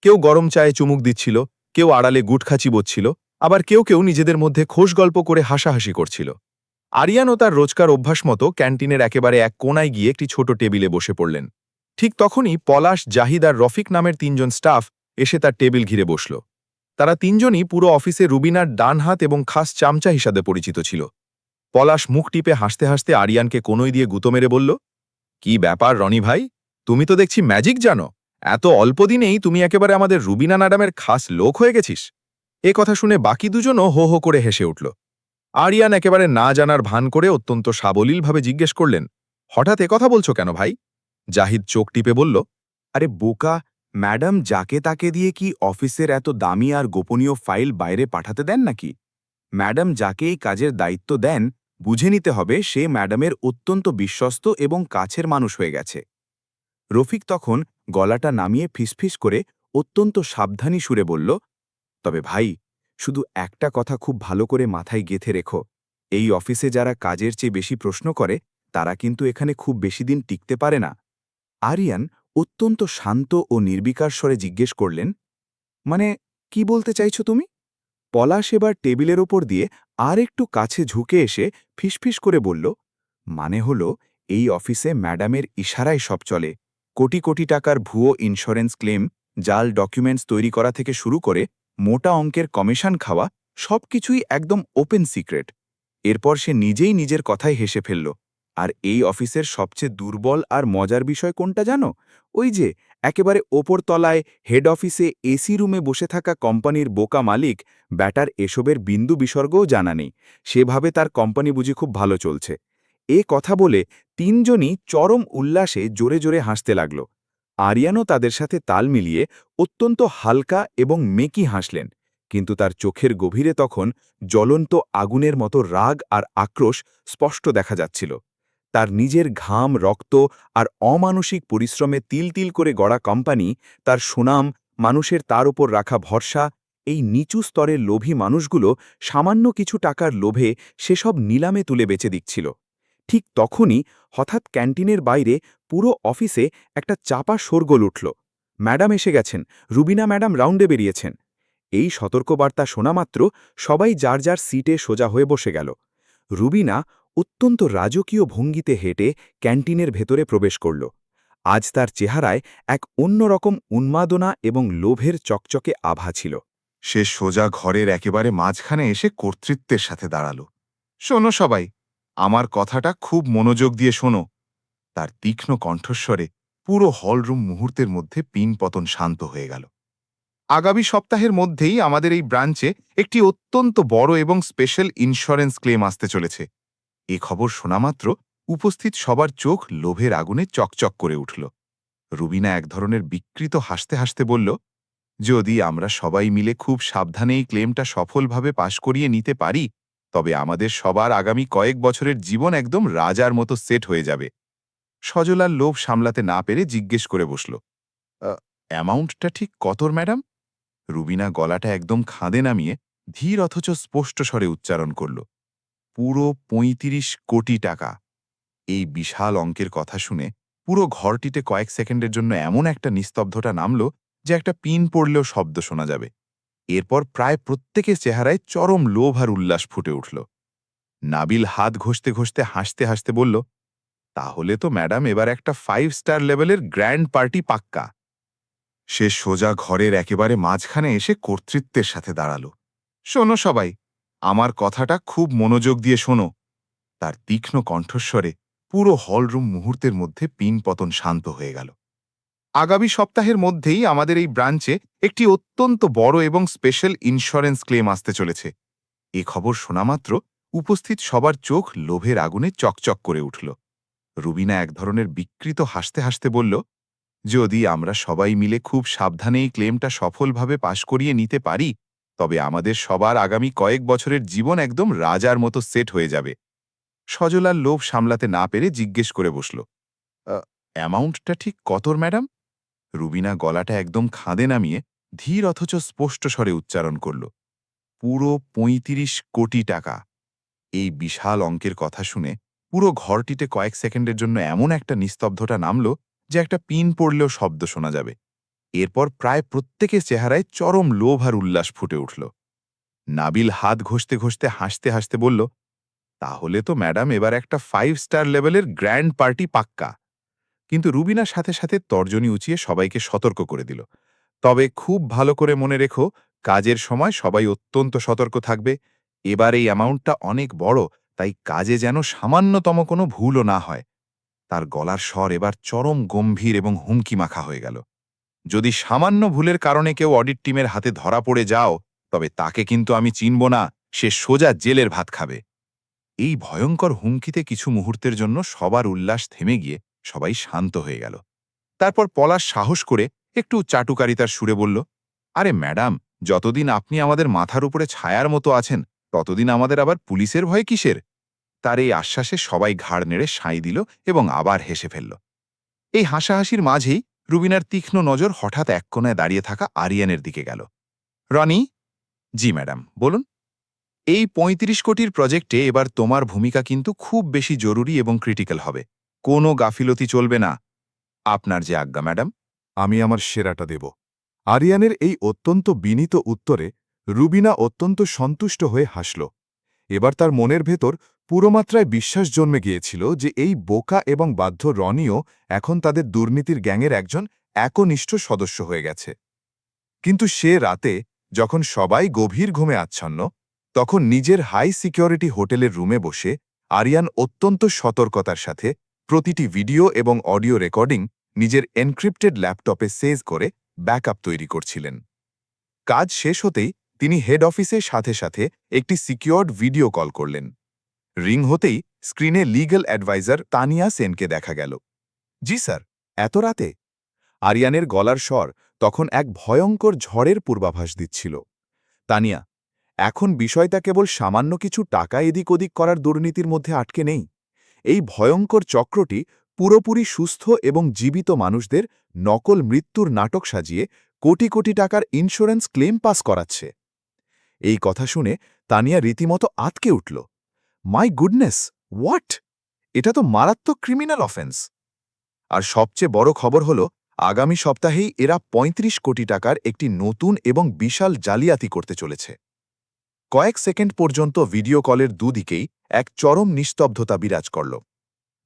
কেউ গরম চায়ে চুমুক দিচ্ছিল, কেউ আড়ালে গুটখাচি বচ্ছিল, আবার কেউ কেউ নিজেদের মধ্যে খোশ গল্প করে হাসাহাসি করছিল। আরিয়ানও তার রোজকার অভ্যাস মতো ক্যান্টিনের একেবারে এক কোণায় গিয়ে একটি ছোট টেবিলে বসে পড়লেন। ঠিক তখনই পলাশ, জাহিদ আর রফিক নামের তিনজন স্টাফ এসে তার টেবিল ঘিরে বসল। তারা তিনজনই পুরো অফিসে রুবিনার ডান হাত এবং খাস চামচা হিসাবে পরিচিত ছিল। পলাশ মুখ টিপে হাসতে হাসতে আরিয়ানকে কোনই দিয়ে গুঁতো মেরে বলল, কি ব্যাপার রনি ভাই, তুমি তো দেখছি ম্যাজিক জানো। এত অল্প দিনেই তুমি একেবারে আমাদের রুবিনা ম্যাডামের খাস লোক হয়ে গেছিস। এ কথা শুনে বাকি দুজনও হো হো করে হেসে উঠল। আরিয়ান একেবারে না জানার ভান করে অত্যন্ত সাবলীলভাবে জিজ্ঞেস করলেন, হঠাৎ কথা বলছো কেন ভাই? জাহিদ চোখ টিপে বলল, আরে বোকা, ম্যাডাম যাকে তাকে দিয়ে কি অফিসের এত দামি আর গোপনীয় ফাইল বাইরে পাঠাতে দেন নাকি? ম্যাডাম যাকে এই কাজের দায়িত্ব দেন বুঝে নিতে হবে সে ম্যাডামের অত্যন্ত বিশ্বস্ত এবং কাছের মানুষ হয়ে গেছে। রফিক তখন গলাটা নামিয়ে ফিসফিস করে অত্যন্ত সাবধানী সুরে বলল, তবে ভাই, শুধু একটা কথা খুব ভালো করে মাথায় গেঁথে রেখো, এই অফিসে যারা কাজের চেয়ে বেশি প্রশ্ন করে তারা কিন্তু এখানে খুব বেশি দিন টিকতে পারে না। আরিয়ান অত্যন্ত শান্ত ও নির্বিকার স্বরে জিজ্ঞেস করলেন, মানে কি বলতে চাইছো তুমি? পলাশ এবার টেবিলের ওপর দিয়ে আর একটু কাছে ঝুঁকে এসে ফিসফিস করে বলল, মানে হলো এই অফিসে ম্যাডামের ইশারায় সব চলে। কোটি কোটি টাকার ভুয়ো ইন্স্যুরেন্স ক্লেম, জাল ডকুমেন্টস তৈরি করা থেকে শুরু করে মোটা অঙ্কের কমিশন খাওয়া সবকিছুই একদম ওপেন সিক্রেট। এরপর সে নিজেই নিজের কথায় হেসে ফেলল। আর এই অফিসের সবচেয়ে দুর্বল আর মজার বিষয় কোনটা জানো? ওই যে একেবারে ওপর তলায় হেড অফিসে এসি রুমে বসে থাকা কোম্পানির বোকা মালিক ব্যাটার এসবের বিন্দু বিসর্গও জানা নেই। সেভাবে তার কোম্পানি বুঝি খুব ভালো চলছে। এ কথা বলে তিনজনই চরম উল্লাসে জোরে জোরে হাসতে লাগল। আরিয়ানও তাদের সাথে তাল মিলিয়ে অত্যন্ত হালকা এবং মেকি হাসলেন, কিন্তু তার চোখের গভীরে তখন জ্বলন্ত আগুনের মতো রাগ আর আক্রোশ স্পষ্ট দেখা যাচ্ছিল। তার নিজের ঘাম, রক্ত আর অমানসিক পরিশ্রমে তিল তিল করে গড়া কোম্পানি, তার সুনাম, মানুষের তার উপর রাখা ভরসা, এই নিচু স্তরের লোভী মানুষগুলো সামান্য কিছু টাকার লোভে সেসব নিলামে তুলে বেচে দিচ্ছিল। ঠিক তখনই হঠাৎ ক্যান্টিনের বাইরে পুরো অফিসে একটা চাপা শোরগোল উঠল। ম্যাডাম এসে গেছেন, রুবিনা ম্যাডাম রাউন্ডে বেরিয়েছেন। এই সতর্কবার্তা শোনামাত্র সবাই যার যার সিটে সোজা হয়ে বসে গেল। রুবিনা অত্যন্ত রাজকীয় ভঙ্গিতে হেঁটে ক্যান্টিনের ভেতরে প্রবেশ করল। আজ তার চেহারায় এক অন্যরকম উন্মাদনা এবং লোভের চকচকে আভা ছিল। সে সোজা ঘরের একেবারে মাঝখানে এসে কর্তৃত্বের সাথে দাঁড়াল। শোনো সবাই, আমার কথাটা খুব মনোযোগ দিয়ে শোনো। তার তীক্ষ্ণ কণ্ঠস্বরে পুরো হলরুম মুহূর্তের মধ্যে পিনপতন শান্ত হয়ে গেল। আগামী সপ্তাহের মধ্যেই আমাদের এই ব্রাঞ্চে একটি অত্যন্ত বড় এবং স্পেশাল ইন্স্যুরেন্স ক্লেম আসতে চলেছে। এ খবর শোনামাত্র উপস্থিত সবার চোখ লোভের আগুনে চকচক করে উঠল। রুবিনা এক ধরনের বিকৃত হাসতে হাসতে বলল, যদি আমরা সবাই মিলে খুব সাবধানে এই ক্লেমটা সফলভাবে পাশ করিয়ে নিতে পারি, তবে আমাদের সবার আগামী কয়েক বছরের জীবন একদম রাজার মতো সেট হয়ে যাবে। সজলার লোভ সামলাতে না পেরে জিজ্ঞেস করে বসল, অ্যামাউন্টটা ঠিক কতর ম্যাডাম? রুবিনা গলাটা একদম খাঁদে নামিয়ে ধীর অথচ স্পষ্ট স্বরে উচ্চারণ করল, পুরো ৩৫ কোটি টাকা। এই বিশাল অঙ্কের কথা শুনে পুরো ঘরটিতে কয়েক সেকেন্ডের জন্য এমন একটা নিস্তব্ধতা নামল যে একটা পিন পড়লেও শব্দ শোনা যাবে। এরপর প্রায় প্রত্যেকের চেহারায় চরম লোভ আর উল্লাস ফুটে উঠল। নাবিল হাত ঘষতে ঘষতে হাসতে হাসতে বলল, তাহলে তো ম্যাডাম এবার একটা 5 স্টার লেভেলের গ্র্যান্ড পার্টি পাক্কা। সে সোজা ঘরের একেবারে মাঝখানে এসে কর্তৃত্বের সাথে দাঁড়াল। শোনো সবাই, আমার কথাটা খুব মনোযোগ দিয়ে শোনো। তার তীক্ষ্ণ কণ্ঠস্বরে পুরো হলরুম মুহূর্তের মধ্যে পিনপতন শান্ত হয়ে গেল। আগামী সপ্তাহের মধ্যেই আমাদের এই ব্রাঞ্চে একটি অত্যন্ত বড় এবং স্পেশাল ইন্স্যুরেন্স ক্লেম আসতে চলেছে। এ খবর শোনামাত্র উপস্থিত সবার চোখ লোভের আগুনে চকচক করে উঠল। রুবিনা এক ধরনের বিকৃত হাসতে হাসতে বলল, যদি আমরা সবাই মিলে খুব সাবধানে এই ক্লেমটা সফলভাবে পাশ করিয়ে নিতে পারি, তবে আমাদের সবার আগামী কয়েক বছরের জীবন একদম রাজার মতো সেট হয়ে যাবে। সজলার লোভ সামলাতে না পেরে জিজ্ঞেস করে বসল, অ্যামাউন্টটা ঠিক কতর ম্যাডাম? রুবিনা গলাটা একদম খাদে নামিয়ে ধীর অথচ স্পষ্ট স্বরে উচ্চারণ করল, পুরো ৩৫ কোটি টাকা। এই বিশাল অঙ্কের কথা শুনে পুরো ঘরটিতে কয়েক সেকেন্ডের জন্য এমন একটা নিস্তব্ধতা নামল যে একটা পিন পড়লেও শব্দ শোনা যাবে। এরপর প্রায় প্রত্যেকের চেহারায় চরম লোভ আর উল্লাস ফুটে উঠল। নাবিল হাত ঘষতে ঘষতে হাসতে হাসতে বলল, তাহলে তো ম্যাডাম এবার একটা 5 স্টার লেভেলের গ্র্যান্ড পার্টি পাক্কা। কিন্তু রুবিনার সাথে সাথে তর্জনী উঁচিয়ে সবাইকে সতর্ক করে দিল, তবে খুব ভালো করে মনে রেখো, কাজের সময় সবাই অত্যন্ত সতর্ক থাকবে। এবার এই অ্যামাউন্টটা অনেক বড়, তাই কাজে যেন সামান্যতম কোনো ভুলও না হয়। তার গলার স্বর এবার চরম গম্ভীর এবং হুমকি মাখা হয়ে গেল। যদি সামান্য ভুলের কারণে কেউ অডিট টিমের হাতে ধরা পড়ে যাও, তবে তাকে কিন্তু আমি চিনব না, সে সোজা জেলের ভাত খাবে। এই ভয়ঙ্কর হুমকিতে কিছু মুহূর্তের জন্য সবার উল্লাস থেমে গিয়ে সবাই শান্ত হয়ে গেল। তারপর পলাশ সাহস করে একটু চাটুকারিতার সুরে বলল, আরে ম্যাডাম, যতদিন আপনি আমাদের মাথার উপরে ছায়ার মতো আছেন, ততদিন আমাদের আবার পুলিশের ভয় কিসের? তার এই আশ্বাসে সবাই ঘাড় নেড়ে সাঁই দিল এবং আবার হেসে ফেলল। এই হাসাহাসির মাঝেই রুবিনার তীক্ষ্ণ নজর হঠাৎ এক কোণায় দাঁড়িয়ে থাকা আরিয়ানের দিকে গেল। রনি? জি ম্যাডাম, বলুন। এই ৩৫ কোটির প্রজেক্টে এবার তোমার ভূমিকা কিন্তু খুব বেশি জরুরি এবং ক্রিটিক্যাল হবে। কোনো গাফিলতি চলবে না। আপনার যে আজ্ঞা ম্যাডাম। আমি আমার সেরাটা দেব। আরিয়ানের এই অত্যন্ত বিনীত উত্তরে রুবিনা অত্যন্ত সন্তুষ্ট হয়ে হাসল। এবার তার মনের ভেতর পুরোমাত্রায় বিশ্বাস জন্মে গিয়েছিল যে এই বোকা এবং বাধ্য রনিও এখন তাদের দুর্নীতির গ্যাংয়ের একজন একনিষ্ঠ সদস্য হয়ে গেছে। কিন্তু সে রাতে, যখন সবাই গভীর ঘুমে আচ্ছন্ন, তখন নিজের হাই সিকিউরিটি হোটেলের রুমে বসে আরিয়ান অত্যন্ত সতর্কতার সাথে প্রতিটি ভিডিও এবং অডিও রেকর্ডিং নিজের এনক্রিপ্টেড ল্যাপটপে সেভ করে ব্যাকআপ তৈরি করছিলেন। কাজ শেষ হতেই তিনি হেড অফিসের সাথে সাথে একটি সিকিউরড ভিডিও কল করলেন। রিং হতেই স্ক্রিনে লিগ্যাল অ্যাডভাইজার তানিয়া সেনকে দেখা গেল। জি স্যার, এত রাতে? আরিয়ানের গলার স্বর তখন এক ভয়ঙ্কর ঝড়ের পূর্বাভাস দিচ্ছিল। তানিয়া, এখন বিষয়টা কেবল সামান্য কিছু টাকা এদিক ওদিক করার দুর্নীতির মধ্যে আটকে নেই। এই ভয়ঙ্কর চক্রটি পুরোপুরি সুস্থ এবং জীবিত মানুষদের নকল মৃত্যুর নাটক সাজিয়ে কোটি কোটি টাকার ইন্স্যুরেন্স ক্লেম পাস করাচ্ছে। এই কথা শুনে তানিয়া রীতিমতো আতকে উঠল। My goodness, what? এটা তো মারাত্মক ক্রিমিনাল অফেন্স। আর সবচেয়ে বড় খবর হল, আগামী সপ্তাহেই এরা ৩৫ কোটি টাকার একটি নতুন এবং বিশাল জালিয়াতি করতে চলেছে। কয়েক সেকেন্ড পর্যন্ত ভিডিও কলের দুদিকেই এক চরম নিস্তব্ধতা বিরাজ করল।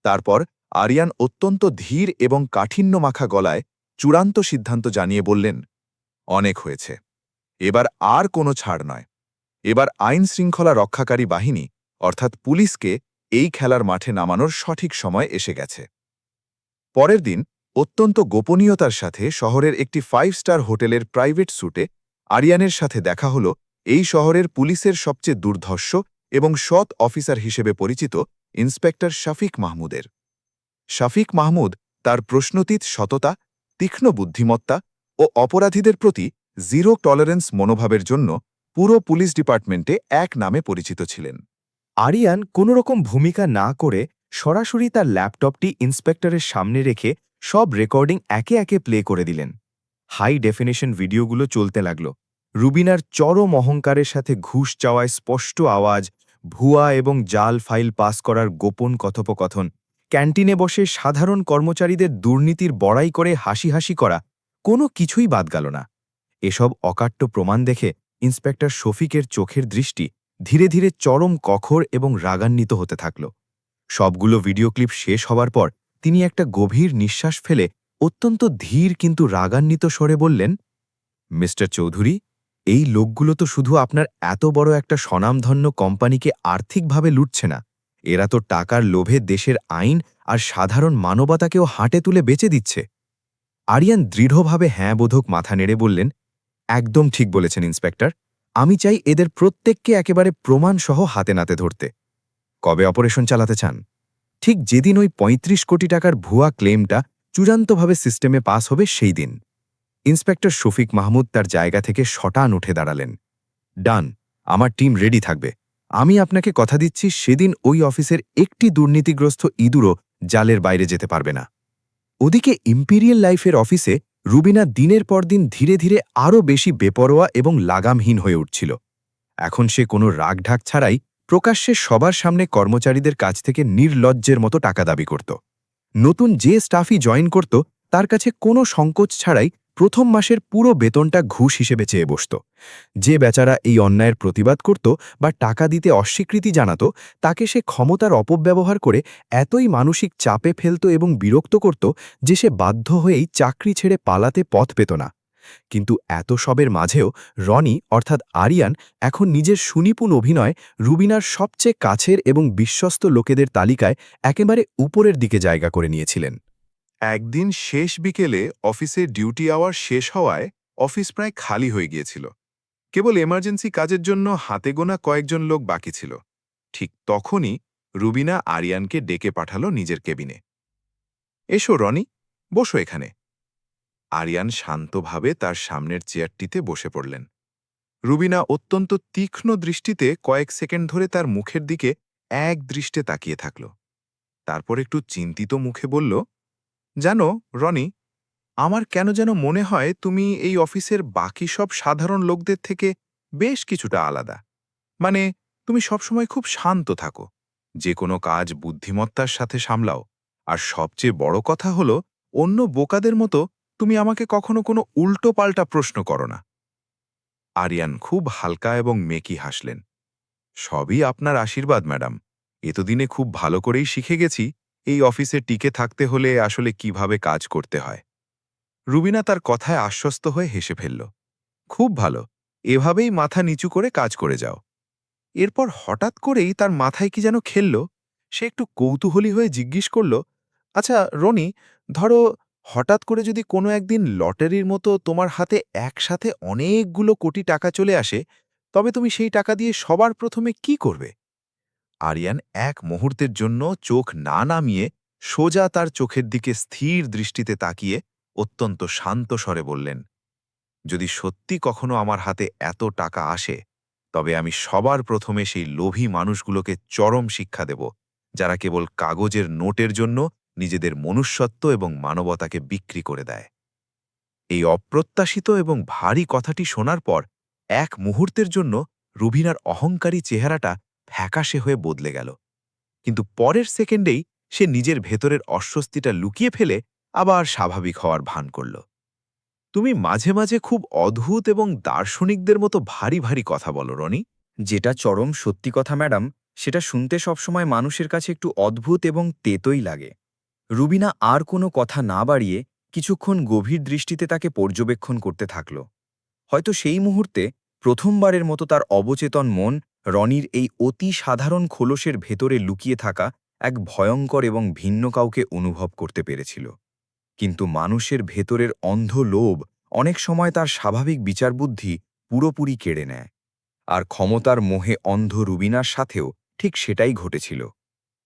তারপর আরিয়ান অত্যন্ত ধীর এবং কাঠিন্যমাখা গলায় চূড়ান্ত সিদ্ধান্ত জানিয়ে বললেন, অনেক হয়েছে। এবার আর কোনো ছাড় নয়। এবার আইন শৃঙ্খলা রক্ষাকারী বাহিনী অর্থাৎ পুলিশকে এই খেলার মাঠে নামানোর সঠিক সময় এসে গেছে। পরের দিন অত্যন্ত গোপনীয়তার সাথে শহরের একটি 5 স্টার হোটেলের প্রাইভেট স্যুটে আরিয়ানের সাথে দেখা হল এই শহরের পুলিশের সবচেয়ে দুর্ধর্ষ এবং সৎ অফিসার হিসেবে পরিচিত ইন্সপেক্টর শফিক মাহমুদের। শফিক মাহমুদ তার প্রশ্নতীত সততা, তীক্ষ্ণ বুদ্ধিমত্তা ও অপরাধীদের প্রতি জিরো টলারেন্স মনোভাবের জন্য পুরো পুলিশ ডিপার্টমেন্টে এক নামে পরিচিত ছিলেন। আরিয়ান কোনোরকম ভূমিকা না করে সরাসরি তার ল্যাপটপটি ইন্সপেক্টরের সামনে রেখে সব রেকর্ডিং একে একে প্লে করে দিলেন। হাই ডেফিনেশন ভিডিওগুলো চলতে লাগল। রুবিনার চরম অহংকারের সাথে ঘুষ চাওয়ায় স্পষ্ট আওয়াজ, ভুয়া এবং জাল ফাইল পাস করার গোপন কথোপকথন, ক্যান্টিনে বসে সাধারণ কর্মচারীদের দুর্নীতির বড়াই করে হাসি হাসি করা, কোনো কিছুই বাদ গেল না। এসব অকাট্য প্রমাণ দেখে ইন্সপেক্টর শফিকের চোখের দৃষ্টি ধীরে ধীরে চরম কঠোর এবং রাগান্বিত হতে থাকল। সবগুলো ভিডিও ক্লিপ শেষ হবার পর তিনি একটা গভীর নিঃশ্বাস ফেলে অত্যন্ত ধীর কিন্তু রাগান্বিত স্বরে বললেন, মিস্টার চৌধুরী, এই লোকগুলো তো শুধু আপনার এত বড় একটা স্বনামধন্য কোম্পানিকে আর্থিকভাবে লুটছে না, এরা তো টাকার লোভে দেশের আইন আর সাধারণ মানবতাকেও হাঁটে তুলে বেচে দিচ্ছে। আরিয়ান দৃঢ়ভাবে হ্যাঁ বোধক মাথা নেড়ে বললেন, একদম ঠিক বলেছেন ইন্সপেক্টর, আমি চাই এদের প্রত্যেককে একেবারে প্রমাণসহ হাতে নাতে ধরতে। কবে অপারেশন চালাতে চান? ঠিক যেদিন ওই ৩৫ কোটি টাকার ভুয়া ক্লেমটা চূড়ান্তভাবে সিস্টেমে পাস হবে সেই দিন। ইন্সপেক্টর শফিক মাহমুদ তার জায়গা থেকে শটান উঠে দাঁড়ালেন। ডান, আমার টিম রেডি থাকবে। আমি আপনাকে কথা দিচ্ছি সেদিন ওই অফিসের একটি দুর্নীতিগ্রস্ত ইঁদুরও জালের বাইরে যেতে পারবে না। ওদিকে ইম্পিরিয়াল লাইফের অফিসে রুবিনা দিনের পর দিন ধীরে ধীরে আরও বেশি বেপরোয়া এবং লাগামহীন হয়ে উঠছিল। এখন সে কোনো রাগঢাক ছাড়াই প্রকাশ্যে সবার সামনে কর্মচারীদের কাছ থেকে নির্লজ্জের মতো টাকা দাবি করত। নতুন যে স্টাফই জয়েন করত তার কাছে কোনো সংকোচ ছাড়াই প্রথম মাসের পুরো বেতনটা ঘুষ হিসেবে চেয়ে বসত। যে বেচারা এই অন্যায়ের প্রতিবাদ করত বা টাকা দিতে অস্বীকৃতি জানাত, তাকে সে ক্ষমতার অপব্যবহার করে এতই মানসিক চাপে ফেলত এবং বিরক্ত করত যে সে বাধ্য হয়েই চাকরি ছেড়ে পালাতে পথ পেত না। কিন্তু এত সবের মাঝেও রনি অর্থাৎ আরিয়ান এখন নিজের সুনিপুণ অভিনয় রুবিনার সবচেয়ে কাছের এবং বিশ্বস্ত লোকেদের তালিকায় একেবারে উপরের দিকে জায়গা করে নিয়েছিলেন। একদিন শেষ বিকেলে অফিসের ডিউটি আওয়ার শেষ হওয়ায় অফিস প্রায় খালি হয়ে গিয়েছিল। কেবল এমার্জেন্সি কাজের জন্য হাতে গোনা কয়েকজন লোক বাকি ছিল। ঠিক তখনই রুবিনা আরিয়ানকে ডেকে পাঠালো নিজের কেবিনে। এসো রনি, বসো এখানে। আরিয়ান শান্তভাবে তার সামনের চেয়ারটিতে বসে পড়লেন। রুবিনা অত্যন্ত তীক্ষ্ণ দৃষ্টিতে কয়েক সেকেন্ড ধরে তার মুখের দিকে এক দৃষ্টে তাকিয়ে থাকল। তারপর একটু চিন্তিত মুখে বলল, জানো রনি, আমার কেন যেন মনে হয় তুমি এই অফিসের বাকি সব সাধারণ লোকদের থেকে বেশ কিছুটা আলাদা। মানে, তুমি সবসময় খুব শান্ত থাকো, যে কোনো কাজ বুদ্ধিমত্তার সাথে সামলাও, আর সবচেয়ে বড় কথা হলো অন্য বোকাদের মতো তুমি আমাকে কখনো কোনো উল্টো পাল্টা প্রশ্ন করো না। আরিয়ান খুব হালকা এবং মেকি হাসলেন। সবই আপনার আশীর্বাদ ম্যাডাম। এতদিনে খুব ভালো করেই শিখে গেছি এই অফিসে টিকে থাকতে হলে আসলে কিভাবে কাজ করতে হয়। রুবিনা তার কথায় আশ্বস্ত হয়ে হেসে ফেলল। খুব ভালো, এভাবেই মাথা নিচু করে কাজ করে যাও। এরপর হঠাৎ করেই তার মাথায় কি যেন খেলল। সে একটু কৌতূহলী হয়ে জিজ্ঞেস করল, আচ্ছা রনি, ধরো হঠাৎ করে যদি কোনো একদিন লটারির মতো তোমার হাতে একসাথে অনেকগুলো কোটি টাকা চলে আসে, তবে তুমি সেই টাকা দিয়ে সবার প্রথমে কি করবে? আরিয়ান এক মুহূর্তের জন্য চোখ না নামিয়ে সোজা তার চোখের দিকে স্থির দৃষ্টিতে তাকিয়ে অত্যন্ত শান্ত স্বরে বললেন, যদি সত্যি কখনো আমার হাতে এত টাকা আসে, তবে আমি সবার প্রথমে সেই লোভী মানুষগুলোকে চরম শিক্ষা দেব, যারা কেবল কাগজের নোটের জন্য নিজেদের মনুষ্যত্ব এবং মানবতাকে বিক্রি করে দেয়। এই অপ্রত্যাশিত এবং ভারী কথাটি শোনার পর এক মুহূর্তের জন্য রুবিনার অহংকারী চেহারাটা ফ্যাকাশে হয়ে বদলে গেল। কিন্তু পরের সেকেন্ডেই সে নিজের ভেতরের অস্বস্তিটা লুকিয়ে ফেলে আবার স্বাভাবিক হওয়ার ভান করল। তুমি মাঝে মাঝে খুব অদ্ভুত এবং দার্শনিকদের মতো ভারী ভারী কথা বলো রনি। যেটা চরম সত্যি কথা ম্যাডাম, সেটা শুনতে সবসময় মানুষের কাছে একটু অদ্ভুত এবং তেতই লাগে। রুবিনা আর কোনো কথা না বাড়িয়ে কিছুক্ষণ গভীর দৃষ্টিতে তাকে পর্যবেক্ষণ করতে থাকল। হয়তো সেই মুহূর্তে প্রথমবারের মতো তার অবচেতন মন রনির এই অতি সাধারণ খোলসের ভেতরে লুকিয়ে থাকা এক ভয়ঙ্কর এবং ভিন্ন কাউকে অনুভব করতে পেরেছিল। কিন্তু মানুষের ভেতরের অন্ধ লোভ অনেক সময় তার স্বাভাবিক বিচারবুদ্ধি পুরোপুরি কেড়ে নেয়। আর ক্ষমতার মোহে অন্ধ রুবিনার সাথেও ঠিক সেটাই ঘটেছিল।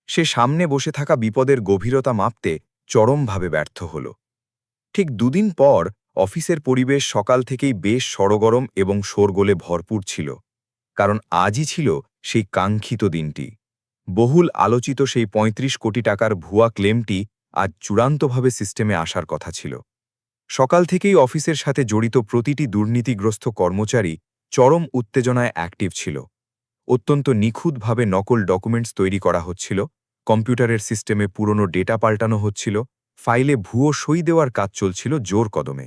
সে সামনে বসে থাকা বিপদের গভীরতা মাপতে চরমভাবে ব্যর্থ হল। ঠিক দুদিন পর অফিসের পরিবেশ সকাল থেকেই বেশ সরগরম এবং শোরগোলে ভরপুর ছিল, কারণ আজই ছিল সেই কাঙ্ক্ষিত দিনটি। বহুল আলোচিত সেই ৩৫ কোটি টাকার ভুয়া ক্লেমটি আজ চূড়ান্তভাবে সিস্টেমে আসার কথা ছিল। সকাল থেকেই অফিসের সাথে জড়িত প্রতিটি দুর্নীতিগ্রস্ত কর্মচারী চরম উত্তেজনায় অ্যাক্টিভ ছিল। অত্যন্ত নিখুঁতভাবে নকল ডকুমেন্টস তৈরি করা হচ্ছিল, কম্পিউটারের সিস্টেমে পুরনো ডেটা পাল্টানো হচ্ছিল, ফাইলে ভুয়ো সই দেওয়ার কাজ চলছিল জোর কদমে।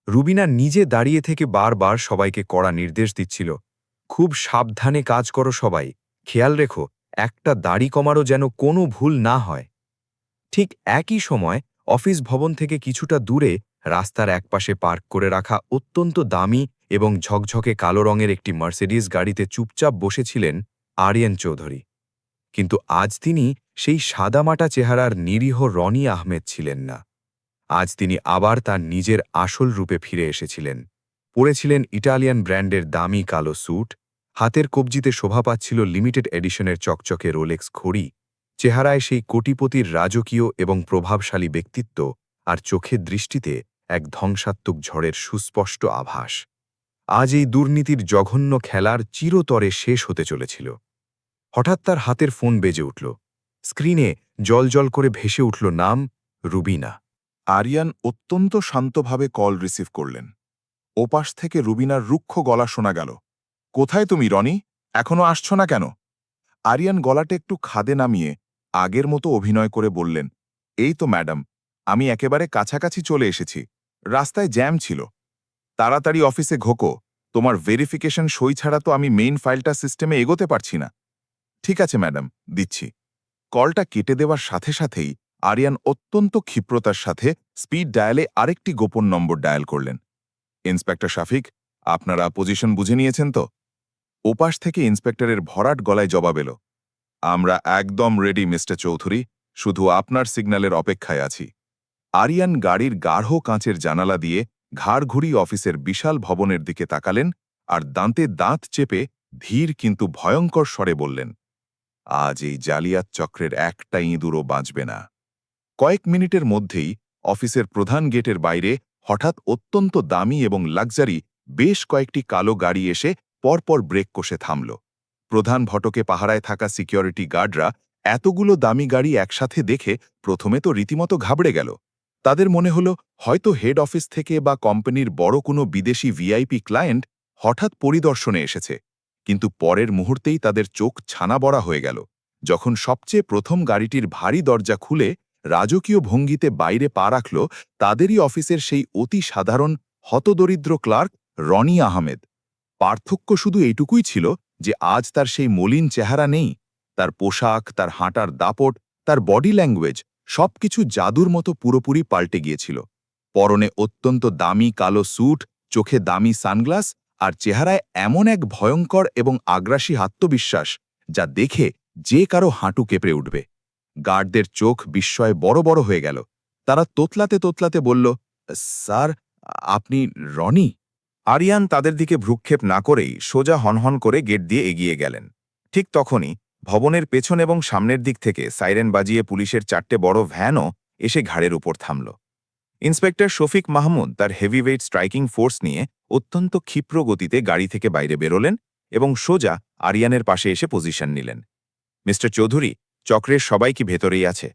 রুবিনা নিজে দাঁড়িয়ে থেকে বারবার সবাইকে কড়া নির্দেশ দিচ্ছিল, খুব সাবধানে কাজ করো সবাই, খেয়াল রেখো একটা দাড়ি কমারও যেন কোনো ভুল না হয়। ঠিক একই সময় অফিস ভবন থেকে কিছুটা দূরে রাস্তার একপাশে পার্ক করে রাখা অত্যন্ত দামি এবং ঝকঝকে কালো রঙের একটি মার্সিডিজ গাড়িতে চুপচাপ বসেছিলেন আরিয়ান চৌধুরী। কিন্তু আজ তিনি সেই সাদামাটা চেহারার নিরীহ রনি আহমেদ ছিলেন না। আজ তিনি আবার তার নিজের আসল রূপে ফিরে এসেছিলেন। পরেছিলেন ইটালিয়ান ব্র্যান্ডের দামি কালো স্যুট, হাতের কবজিতে শোভা পাচ্ছিল লিমিটেড এডিশনের চকচকে রোলেক্স ঘড়ি, চেহারায় সেই কোটিপতির রাজকীয় এবং প্রভাবশালী ব্যক্তিত্ব, আর চোখের দৃষ্টিতে এক ধ্বংসাত্মক ঝড়ের সুস্পষ্ট আভাস। আজ এই দুর্নীতির জঘন্য খেলার চিরতরে শেষ হতে চলেছিল। হঠাৎ তার হাতের ফোন বেজে উঠল। স্ক্রিনে জলজল করে ভেসে উঠল নাম রুবিনা। আরিয়ান অত্যন্ত শান্তভাবে কল রিসিভ করলেন। ওপাশ থেকে রুবিনার রুক্ষ গলা শোনা গেল। কোথায় তুমি রনি? এখনো আসছো না কেন? আরিয়ান গলাটা একটু খাদে নামিয়ে আগের মতো অভিনয় করে বললেন, এই তো ম্যাডাম, আমি একেবারে কাছাকাছি চলে এসেছি। রাস্তায় জ্যাম ছিল। তাড়াতাড়ি অফিসে ঘোকো, তোমার ভেরিফিকেশন সই ছাড়া তো আমি মেইন ফাইলটা সিস্টেমে এগোতে পারছি না। ঠিক আছে ম্যাডাম, দিচ্ছি। কলটা কেটে দেওয়ার সাথে সাথেই আরিয়ান অত্যন্ত ক্ষিপ্রতার সাথে স্পিড ডায়ালে আরেকটি গোপন নম্বর ডায়াল করলেন। ইন্সপেক্টর শাফিক, আপনারা পজিশন বুঝে নিয়েছেন তো? ওপাশ থেকে ইন্সপেক্টরের ভরাট গলায় জবাব এলো, আমরা একদম রেডি মিস্টার চৌধুরী, শুধু আপনার সিগন্যালের অপেক্ষায় আছি। আরিয়ান গাড়ির গাঢ় কাঁচের জানালা দিয়ে ঘাড় ঘুরিয়ে অফিসের বিশাল ভবনের দিকে তাকালেন আর দাঁতে দাঁত চেপে ধীর কিন্তু ভয়ঙ্কর স্বরে বললেন, আজ এই জালিয়াত চক্রের একটা ইঁদুরও বাঁচবে না। কয়েক মিনিটের মধ্যেই অফিসের প্রধান গেটের বাইরে হঠাৎ অত্যন্ত দামি এবং লাক্সারি বেশ কয়েকটি কালো গাড়ি এসে পরপর ব্রেক কষে থামল। প্রধান ফটকে পাহারায় থাকা সিকিউরিটি গার্ডরা এতগুলো দামি গাড়ি একসাথে দেখে প্রথমে তো রীতিমতো ঘাবড়ে গেল। তাদের মনে হলো হয়তো হেড অফিস থেকে বা কোম্পানির বড় কোনো বিদেশি ভিআইপি ক্লায়েন্ট হঠাৎ পরিদর্শনে এসেছে। কিন্তু পরের মুহূর্তেই তাদের চোখ ছানা বড়া হয়ে গেল যখন সবচেয়ে প্রথম গাড়িটির ভারী দরজা খুলে রাজকীয় ভঙ্গিতে বাইরে পা রাখল তাদেরই অফিসের সেই অতি সাধারণ হতদরিদ্র ক্লার্ক রনি আহমেদ। পার্থক্য শুধু এইটুকুই ছিল যে আজ তার সেই মলিন চেহারা নেই। তার পোশাক, তার হাঁটার দাপট, তার বডি ল্যাঙ্গুয়েজ সবকিছু জাদুর মতো পুরোপুরি পাল্টে গিয়েছিল। পরনে অত্যন্ত দামি কালো স্যুট, চোখে দামি সানগ্লাস আর চেহারায় এমন এক ভয়ঙ্কর এবং আগ্রাসী আত্মবিশ্বাস যা দেখে যে কারো হাঁটু কেঁপে উঠবে। গার্ডদের চোখ বিস্ময়ে বড় বড় হয়ে গেল। তারা তোতলাতে তোতলাতে বলল, স্যার, আপনি রনি? আরিয়ান তাদের দিকে ভ্রুক্ষেপ না করেই সোজা হনহন করে গেট দিয়ে এগিয়ে গেলেন। ঠিক তখনই ভবনের পেছন এবং সামনের দিক থেকে সাইরেন বাজিয়ে পুলিশের 4টে বড় ভ্যানও এসে ঘাড়ের উপর থামল। ইন্সপেক্টর শফিক মাহমুদ তার হেভিওয়েট স্ট্রাইকিং ফোর্স নিয়ে অত্যন্ত ক্ষিপ্র গতিতে গাড়ি থেকে বাইরে বেরোলেন এবং সোজা আরিয়ানের পাশে এসে পজিশন নিলেন। মিস্টার চৌধুরী, চক্রের সবাই কি ভেতরেই আছে?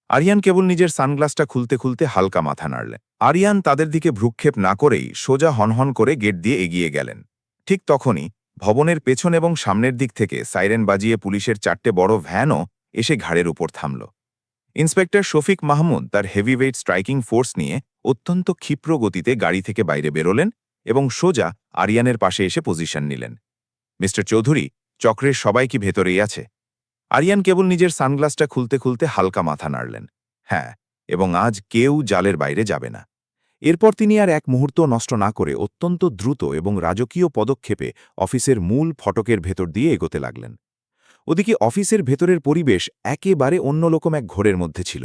আরিয়ান কেবল নিজের সানগ্লাসটা খুলতে খুলতে হালকা মাথা নাড়লেন। আরিয়ান তাদের দিকে ভ্রুক্ষেপ না করেই সোজা হনহন করে গেট দিয়ে এগিয়ে গেলেন। ঠিক তখনই ভবনের পেছন এবং সামনের দিক থেকে সাইরেন বাজিয়ে পুলিশের 4টে বড় ভ্যানও এসে ঘাড়ের উপর থামল। ইন্সপেক্টর শফিক মাহমুদ তার হেভিওয়েট স্ট্রাইকিং ফোর্স নিয়ে অত্যন্ত ক্ষিপ্র গতিতে গাড়ি থেকে বাইরে বেরোলেন এবং সোজা আরিয়ানের পাশে এসে পজিশন নিলেন। মিস্টার চৌধুরী, চক্রের সবাই কি ভেতরেই আছে? আরিয়ান কেবল নিজের সানগ্লাসটা খুলতে খুলতে হালকা মাথা নাড়লেন। হ্যাঁ, এবং আজ কেউ জালের বাইরে যাবে না। এরপর তিনি আর এক মুহূর্ত নষ্ট না করে অত্যন্ত দ্রুত এবং রাজকীয় পদক্ষেপে অফিসের মূল ফটকের ভেতর দিয়ে এগোতে লাগলেন। ওদিকে অফিসের ভেতরের পরিবেশ একেবারে অন্যরকম এক ঘোরের মধ্যে ছিল।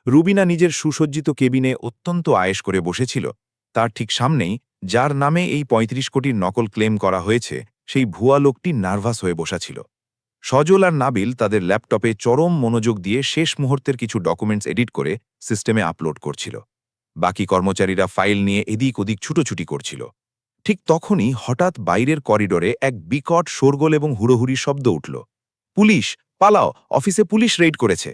রুবিনা নিজের সুসজ্জিত কেবিনে অত্যন্ত আয়েশ করে বসেছিল। তার ঠিক সামনেই যার নামে এই ৩৫ কোটির নকল ক্লেম করা হয়েছে সেই ভুয়া লোকটি নার্ভাস হয়ে বসা ছিল। সজল আর নাবিল তাদের ল্যাপটপে চরম মনোযোগ দিয়ে শেষ মুহূর্তের কিছু ডকুমেন্টস এডিট করে সিস্টেমে আপলোড করছিল। বাকি কর্মচারীরা ফাইল নিয়ে এদিক ওদিক ছুটোছুটি করছিল। ঠিক তখনই হঠাৎ বাইরের করিডোরে এক বিকট শোরগোল এবং হুড়োহুড়ি শব্দ উঠল। পুলিশ, পালাও, অফিসে পুলিশ রেইড করেছে।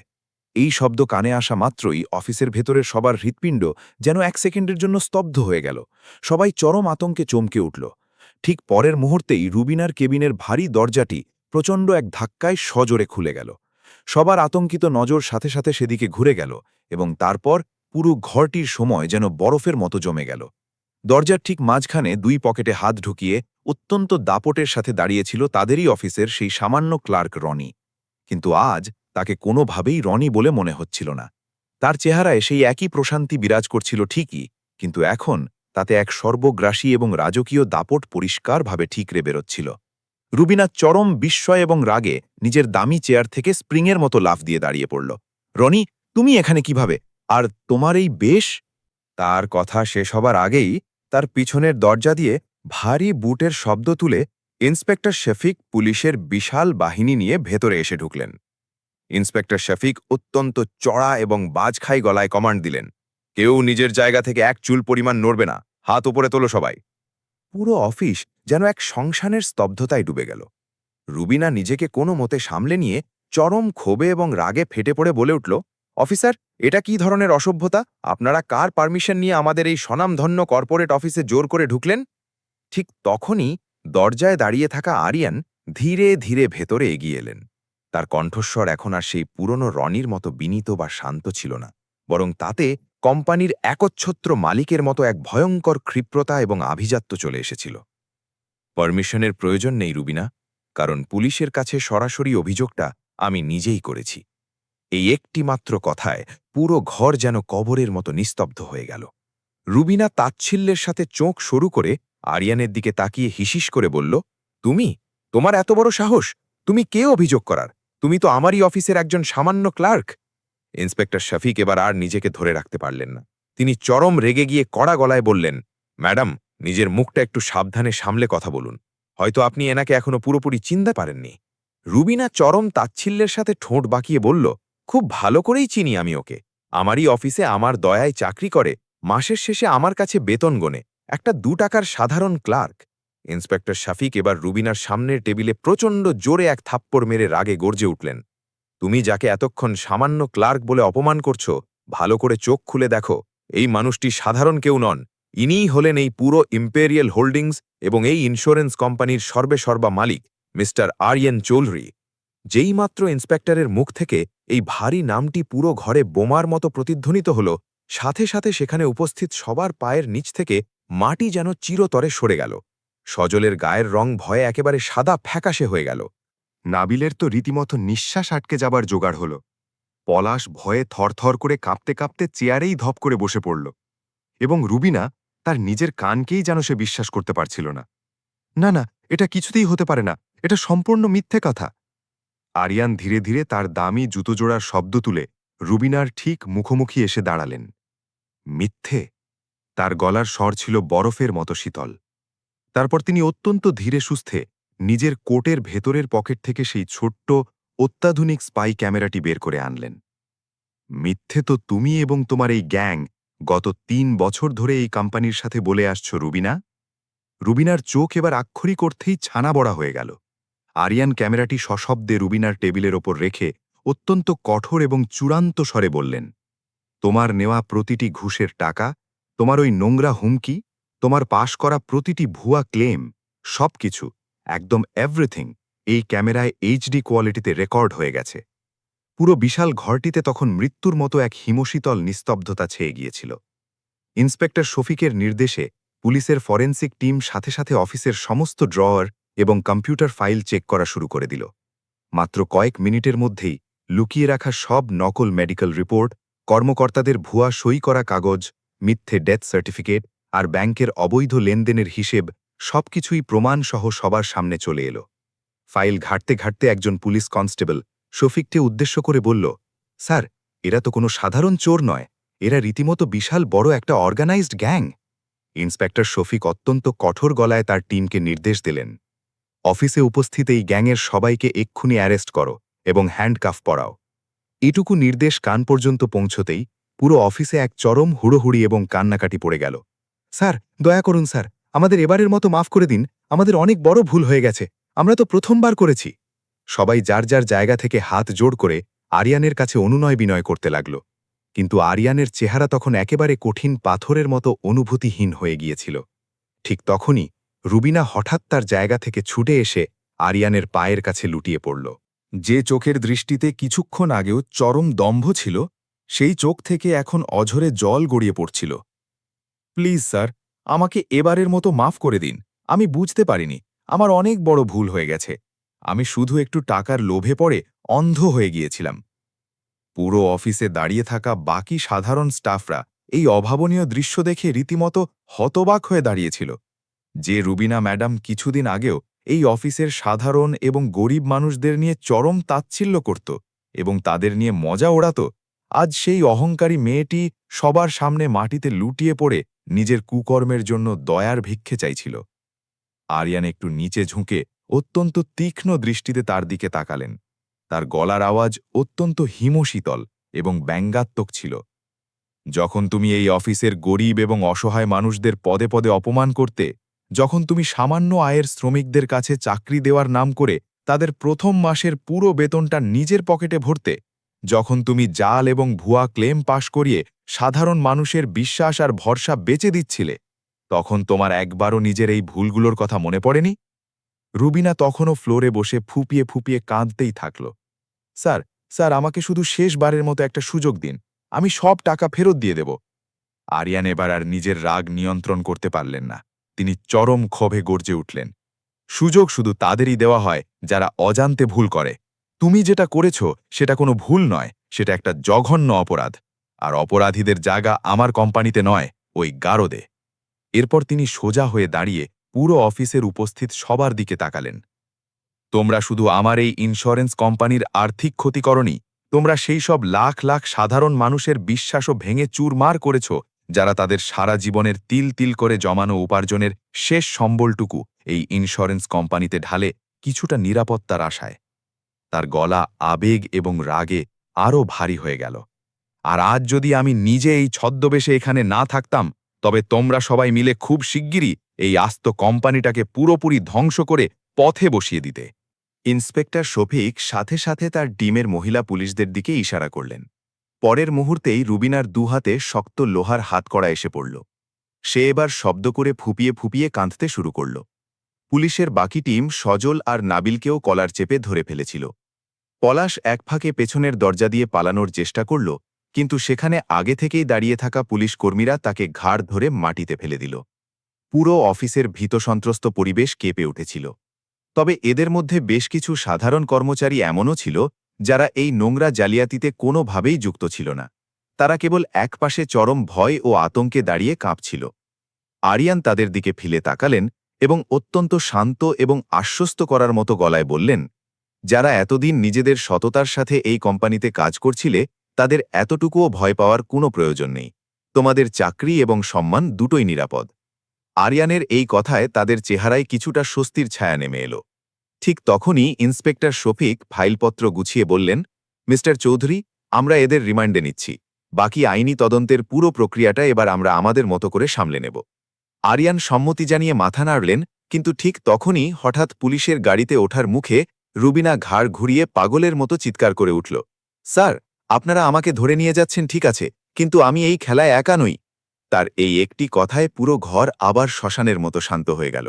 এই শব্দ কানে আসা মাত্রই অফিসের ভেতরের সবার হৃৎপিণ্ড যেন 1 সেকেন্ডের জন্য স্তব্ধ হয়ে গেল। সবাই চরম আতঙ্কে চমকে উঠল। ঠিক পরের মুহূর্তেই রুবিনার কেবিনের ভারী দরজাটি প্রচণ্ড এক ধাক্কায় সজোরে খুলে গেল। সবার আতঙ্কিত নজর সাথে সাথে সেদিকে ঘুরে গেল এবং তারপর পুরো ঘরটির সময় যেন বরফের মতো জমে গেল। দরজার ঠিক মাঝখানে 2 পকেটে হাত ঢুকিয়ে অত্যন্ত দাপটের সাথে দাঁড়িয়েছিল তাদেরই অফিসের সেই সামান্য ক্লার্ক রনি। কিন্তু আজ তাকে কোনোভাবেই রনি বলে মনে হচ্ছিল না। তার চেহারায় সেই একই প্রশান্তি বিরাজ করছিল ঠিকই, কিন্তু এখন তাতে এক সর্বগ্রাসী এবং রাজকীয় দাপট পরিষ্কারভাবে ঠিকরে বেরোচ্ছিল। রুবিনা চরম বিস্ময় এবং রাগে নিজের দামি চেয়ার থেকে স্প্রিংয়ের মতো লাফ দিয়ে দাঁড়িয়ে পড়ল। রনি, তুমি এখানে কিভাবে? আর তোমার এই বেশ? তার কথা শেষ হবার আগেই তার পিছনের দরজা দিয়ে ভারী বুটের শব্দ তুলে ইন্সপেক্টর শফিক পুলিশের বিশাল বাহিনী নিয়ে ভেতরে এসে ঢুকলেন। ইন্সপেক্টর শফিক অত্যন্ত চড়া এবং বাজখাই গলায় কমান্ড দিলেন, কেউ নিজের জায়গা থেকে এক চুল পরিমাণ নড়বে না, হাত উপরে তোলো সবাই। পুরো অফিস যেন এক সংসানের স্তব্ধতায় ডুবে গেল। রুবিনা নিজেকে কোনো মতে সামলে নিয়ে চরম ক্ষোভে এবং রাগে ফেটে পড়ে বলে উঠল, অফিসার, এটা কি ধরনের অসভ্যতা? আপনারা কার পারমিশন নিয়ে আমাদের এই স্বনামধন্য কর্পোরেট অফিসে জোর করে ঢুকলেন? ঠিক তখনই দরজায় দাঁড়িয়ে থাকা আরিয়ান ধীরে ধীরে ভেতরে এগিয়ে এলেন। তার কণ্ঠস্বর এখন আর সেই পুরনো রনির মতো বিনীত বা শান্ত ছিল না, বরং তাতে কোম্পানির একচ্ছত্র মালিকের মতো এক ভয়ঙ্কর ক্ষিপ্রতা এবং আভিজাত্য চলে এসেছিল। পারমিশনের প্রয়োজন নেই রুবিনা, কারণ পুলিশের কাছে সরাসরি অভিযোগটা আমি নিজেই করেছি। এই একটি মাত্র কথায় পুরো ঘর যেন কবরের মতো নিস্তব্ধ হয়ে গেল। রুবিনা তাচ্ছিল্যের সাথে চোখ সরু করে আরিয়ানের দিকে তাকিয়ে হিসিস করে বলল, তুমি? তোমার এত বড় সাহস? তুমি কে অভিযোগ করার? তুমি তো আমারই অফিসের একজন সামান্য ক্লার্ক। ইন্সপেক্টর শফিক এবার আর নিজেকে ধরে রাখতে পারলেন না। তিনি চরম রেগে গিয়ে কড়া গলায় বললেন, ম্যাডাম, নিজের মুখটা একটু সাবধানে সামলে কথা বলুন। হয়তো আপনি এনাকে এখনো পুরোপুরি চিনতে পারেননি। রুবিনা চরম তাচ্ছিল্যের সাথে ঠোঁট বাঁকিয়ে বলল, খুব ভালো করেই চিনি আমি ওকে। আমারই অফিসে আমার দয়ায় চাকরি করে, মাসের শেষে আমার কাছে বেতন গোনে, একটা 2 টাকার সাধারণ ক্লার্ক। ইন্সপেক্টর শফিক এবার রুবিনার সামনের টেবিলে প্রচণ্ড জোরে এক থাপ্পড় মেরে রাগে গর্জে উঠলেন, তুমি যাকে এতক্ষণ সামান্য ক্লার্ক বলে অপমান করছো, ভালো করে চোখ খুলে দেখো, এই মানুষটি সাধারণ কেউ নন। ইনিই হলেন এই পুরো ইম্পেরিয়াল হোল্ডিংস এবং এই ইন্স্যুরেন্স কোম্পানির সর্বেসর্বা মালিক, মিস্টার আরিয়ান চৌধুরী। যেইমাত্র ইন্সপেক্টরের মুখ থেকে এই ভারী নামটি পুরো ঘরে বোমার মতো প্রতিধ্বনিত হল, সাথে সাথে সেখানে উপস্থিত সবার পায়ের নিচ থেকে মাটি যেন চিরতরে সরে গেল। সজলের গায়ের রং ভয়ে একেবারে সাদা ফ্যাকাশে হয়ে গেল। নাবিলের তো রীতিমতো নিঃশ্বাস আটকে যাবার জোগাড় হল। পলাশ ভয়ে থরথর করে কাঁপতে কাঁপতে চেয়ারেই ধপ করে বসে পড়ল, এবং রুবিনা তার নিজের কানকেই যেন সে বিশ্বাস করতে পারছিল না। না না, এটা কিছুতেই হতে পারে না, এটা সম্পূর্ণ মিথ্যে কথা। আরিয়ান ধীরে ধীরে তার দামি জুতোজোড়ার শব্দ তুলে রুবিনার ঠিক মুখোমুখি এসে দাঁড়ালেন। মিথ্যে? তার গলার স্বর ছিল বরফের মতো শীতল। তারপর তিনি অত্যন্ত ধীরে সুস্থে নিজের কোটের ভেতরের পকেট থেকে সেই ছোট্ট অত্যাধুনিক স্পাই ক্যামেরাটি বের করে আনলেন। মিথ্যে তো তুমি এবং তোমার এই গ্যাং গত 3 বছর ধরে এই কোম্পানির সাথে বলে আসছো, রুবিনা। রুবিনার চোখ এবার আক্ষরিক অর্থেই ছানা বড়া হয়ে গেল। আরিয়ান ক্যামেরাটি সশব্দে রুবিনার টেবিলের ওপর রেখে অত্যন্ত কঠোর এবং চূড়ান্ত স্বরে বললেন, তোমার নেওয়া প্রতিটি ঘুষের টাকা, তোমার ওই নোংরা হুমকি, তোমার পাশ করা প্রতিটি ভুয়া ক্লেম, সবকিছু, একদম এভরিথিং এই ক্যামেরায় এইচডি কোয়ালিটিতে রেকর্ড হয়ে গেছে। পুরো বিশাল ঘরটিতে তখন মৃত্যুর মতো এক হিমশীতল নিস্তব্ধতা ছেয়ে গিয়েছিল। ইন্সপেক্টর শফিকের নির্দেশে পুলিশের ফরেন্সিক টিম সাথে সাথে অফিসের সমস্ত ড্রয়ার এবং কম্পিউটার ফাইল চেক করা শুরু করে দিল। মাত্র কয়েক মিনিটের মধ্যেই লুকিয়ে রাখা সব নকল মেডিকেল রিপোর্ট, কর্মকর্তাদের ভুয়া সই করা কাগজ, মিথ্যে ডেথ সার্টিফিকেট আর ব্যাংকের অবৈধ লেনদেনের হিসেব সবকিছুই প্রমাণসহ সবার সামনে চলে এলো। ফাইল ঘাঁটতে ঘাঁটতে একজন পুলিশ কনস্টেবল শফিককে উদ্দেশ্য করে বলল, স্যার, এরা তো কোনো সাধারণ চোর নয়, এরা রীতিমতো বিশাল বড় একটা অর্গানাইজড গ্যাং। ইন্সপেক্টর শফিক অত্যন্ত কঠোর গলায় তার টিমকে নির্দেশ দিলেন, অফিসে উপস্থিত এই গ্যাংয়ের সবাইকে এক্ষুনি অ্যারেস্ট করো এবং হ্যান্ডকাফ পরাও। এটুকু নির্দেশ কান পর্যন্ত পৌঁছতেই পুরো অফিসে এক চরম হুড়োহুড়ি এবং কান্নাকাটি পড়ে গেল। স্যার, দয়া করুন স্যার, আমাদের এবারের মতো মাফ করে দিন, আমাদের অনেক বড় ভুল হয়ে গেছে, আমরা তো প্রথমবার করেছি। সবাই যার যার জায়গা থেকে হাত জোড় করে আরিয়ানের কাছে অনুনয় বিনয় করতে লাগল, কিন্তু আরিয়ানের চেহারা তখন একেবারে কঠিন পাথরের মতো অনুভূতিহীন হয়ে গিয়েছিল। ঠিক তখনই রুবিনা হঠাৎ তার জায়গা থেকে ছুটে এসে আরিয়ানের পায়ের কাছে লুটিয়ে পড়ল। যে চোখের দৃষ্টিতে কিছুক্ষণ আগেও চরম দম্ভ ছিল, সেই চোখ থেকে এখন অঝরে জল গড়িয়ে পড়ছিল। প্লিজ স্যার, আমাকে এবারের মতো মাফ করে দিন, আমি বুঝতে পারিনি, আমার অনেক বড় ভুল হয়ে গেছে, আমি শুধু একটু টাকার লোভে পড়ে অন্ধ হয়ে গিয়েছিলাম। পুরো অফিসে দাঁড়িয়ে থাকা বাকি সাধারণ স্টাফরা এই অভাবনীয় দৃশ্য দেখে রীতিমতো হতবাক হয়ে দাঁড়িয়েছিল। যে রুবিনা ম্যাডাম কিছুদিন আগেও এই অফিসের সাধারণ এবং গরিব মানুষদের নিয়ে চরম তাচ্ছিল্য করত এবং তাদের নিয়ে মজা ওড়াত, আজ সেই অহংকারী মেয়েটি সবার সামনে মাটিতে লুটিয়ে পড়ে নিজের কুকর্মের জন্য দয়ার ভিক্ষে চাইছিল। আরিয়ান একটু নিচে ঝুঁকে অত্যন্ত তীক্ষ্ণ দৃষ্টিতে তার দিকে তাকালেন। তার গলার আওয়াজ অত্যন্ত হিমশীতল এবং ব্যঙ্গাত্মক ছিল। যখন তুমি এই অফিসের গরিব এবং অসহায় মানুষদের পদে পদে অপমান করতে, যখন তুমি সামান্য আয়ের শ্রমিকদের কাছে চাকরি দেওয়ার নাম করে তাদের প্রথম মাসের পুরো বেতনটা নিজের পকেটে ভরতে, যখন তুমি জাল এবং ভুয়া ক্লেম পাশ করিয়ে সাধারণ মানুষের বিশ্বাস আর ভরসা বেচে দিচ্ছিলে, তখন তোমার একবারও নিজের এই ভুলগুলোর কথা মনে পড়েনি? রুবিনা তখনও ফ্লোরে বসে ফুপিয়ে ফুপিয়ে কাঁদতেই থাকল। স্যার, স্যার, আমাকে শুধু শেষবারের মতো একটা সুযোগ দিন, আমি সব টাকা ফেরত দিয়ে দেব। আরিয়ান এবার আর নিজের রাগ নিয়ন্ত্রণ করতে পারলেন না। তিনি চরম ক্ষোভে গর্জে উঠলেন। সুযোগ শুধু তাদেরই দেওয়া হয় যারা অজান্তে ভুল করে। তুমি যেটা করেছ সেটা কোনো ভুল নয়, সেটা একটা জঘন্য অপরাধ। আর অপরাধীদের জায়গা আমার কোম্পানিতে নয়, ওই গারদে। এরপর তিনি সোজা হয়ে দাঁড়িয়ে পুরো অফিসের উপস্থিত সবার দিকে তাকালেন। তোমরা শুধু আমার এই ইন্স্যুরেন্স কোম্পানির আর্থিক ক্ষতি করনি, তোমরা সেই সব লাখ লাখ সাধারণ মানুষের বিশ্বাসও ভেঙে চুরমার করেছ, যারা তাদের সারা জীবনের তিল তিল করে জমানো উপার্জনের শেষ সম্বলটুকু এই ইন্স্যুরেন্স কোম্পানিতে ঢালে কিছুটা নিরাপত্তার আশায়। তার গলা আবেগ এবং রাগে আরও ভারী হয়ে গেল। আর আজ যদি আমি নিজে এই ছদ্মবেশে এখানে না থাকতাম, তবে তোমরা সবাই মিলে খুব শিগগিরই এই আস্ত কোম্পানিটাকে পুরোপুরি ধ্বংস করে পথে বসিয়ে দিতে। ইন্সপেক্টর শফিক সাথে সাথে তার টিমের মহিলা পুলিশদের দিকে ইশারা করলেন। পরের মুহূর্তেই রুবিনার দুহাতে শক্ত লোহার হাতকড়া এসে পড়ল। সে এবার শব্দ করে ফুপিয়ে ফুপিয়ে কাঁদতে শুরু করল। পুলিশের বাকি টিম সজল আর নাবিলকেও কলার চেপে ধরে ফেলেছিল। পলাশ এক ফাঁকে পেছনের দরজা দিয়ে পালানোর চেষ্টা করল, কিন্তু সেখানে আগে থেকেই দাঁড়িয়ে থাকা পুলিশ কর্মীরা তাকে ঘাড় ধরে মাটিতে ফেলে দিল। পুরো অফিসের ভীতসন্ত্রস্ত পরিবেশ কেঁপে উঠেছিল। তবে এদের মধ্যে বেশ কিছু সাধারণ কর্মচারী এমনও ছিল যারা এই নোংরা জালিয়াতিতে কোনোভাবেই যুক্ত ছিল না। তারা কেবল একপাশে চরম ভয় ও আতঙ্কে দাঁড়িয়ে কাঁপছিল। আরিয়ান তাদের দিকে ফিরে তাকালেন এবং অত্যন্ত শান্ত এবং আশ্বস্ত করার মতো গলায় বললেন, যারা এতদিন নিজেদের সততার সাথে এই কোম্পানিতে কাজ করছিলে, তাদের এতটুকুও ভয় পাওয়ার কোনো প্রয়োজন নেই। তোমাদের চাকরি এবং সম্মান দুটোই নিরাপদ। আরিয়ানের এই কথায় তাদের চেহারায় কিছুটা স্বস্তির ছায়া নেমে এলো। ঠিক তখনই ইন্সপেক্টর শফিক ফাইলপত্র গুছিয়ে বললেন, মিস্টার চৌধুরী, আমরা এদের রিমান্ডে নিচ্ছি। বাকি আইনি তদন্তের পুরো প্রক্রিয়াটা এবার আমরা আমাদের মতো করে সামলে নেব। আরিয়ান সম্মতি জানিয়ে মাথা নাড়লেন, কিন্তু ঠিক তখনই হঠাৎ পুলিশের গাড়িতে ওঠার মুখে রুবিনা ঘাড় ঘুরিয়ে পাগলের মতো চিৎকার করে উঠল, স্যার, আপনারা আমাকে ধরে নিয়ে যাচ্ছেন ঠিক আছে, কিন্তু আমি এই খেলায় একা নই। তার এই একটি কথায় পুরো ঘর আবার শ্মশানের মতো শান্ত হয়ে গেল।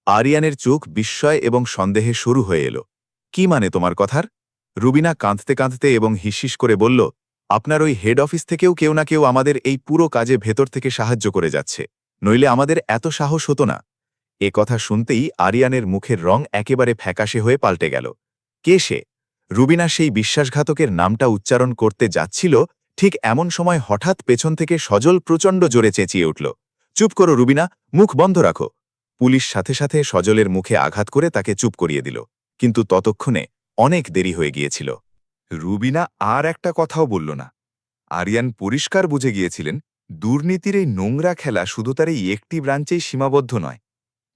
আরিয়ানের চোখ বিস্ময় এবং সন্দেহে শুরু হয়ে এলো। কি মানে তোমার কথার? রুবিনা কাঁদতে কাঁদতে এবং হিসহিস করে বলল, আপনার ওই হেড অফিস থেকেও কেউ না কেউ আমাদের এই পুরো কাজে ভেতর থেকে সাহায্য করে যাচ্ছে, নইলে আমাদের এত সাহস হতো না। এ কথা শুনতেই আরিয়ানের মুখের রং একেবারে ফ্যাকাশে হয়ে পাল্টে গেল। কে সে? রুবিনা সেই বিশ্বাসঘাতকের নামটা উচ্চারণ করতে যাচ্ছিল, ঠিক এমন সময় হঠাৎ পেছন থেকে সজল প্রচণ্ড জোরে চেঁচিয়ে উঠল, চুপ করো রুবিনা, মুখ বন্ধ রাখো। পুলিশ সাথে সাথে সজলের মুখে আঘাত করে তাকে চুপ করিয়ে দিল, কিন্তু ততক্ষণে অনেক দেরি হয়ে গিয়েছিল। রুবিনা আর একটা কথাও বলল না। আরিয়ান পরিষ্কার বুঝে গিয়েছিলেন, দুর্নীতির এই নোংরা খেলা শুধু তার এই একটি ব্রাঞ্চেই সীমাবদ্ধ নয়।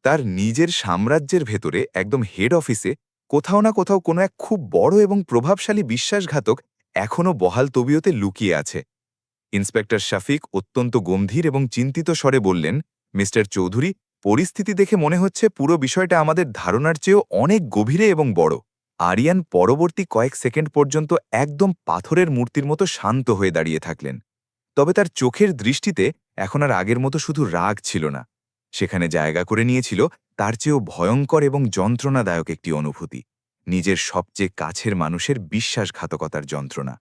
তার নিজের সাম্রাজ্যের ভেতরে একদম হেড অফিসে কোথাও না কোথাও কোনো এক খুব বড় এবং প্রভাবশালী বিশ্বাসঘাতক এখনও বহাল তবিয়তে লুকিয়ে আছে। ইন্সপেক্টর শফিক অত্যন্ত গম্ভীর এবং চিন্তিত স্বরে বললেন, মিস্টার চৌধুরী, পরিস্থিতি দেখে মনে হচ্ছে পুরো বিষয়টা আমাদের ধারণার চেয়েও অনেক গভীরে এবং বড়। আরিয়ান পরবর্তী কয়েক সেকেন্ড পর্যন্ত একদম পাথরের মূর্তির মতো শান্ত হয়ে দাঁড়িয়ে থাকলেন। তবে তার চোখের দৃষ্টিতে এখন আর আগের মতো শুধু রাগ ছিল না, সেখানে জায়গা করে নিয়েছিল তার চেয়েও ভয়ঙ্কর এবং যন্ত্রণাদায়ক একটি অনুভূতি, নিজের সবচেয়ে কাছের মানুষের বিশ্বাসঘাতকতার যন্ত্রণা।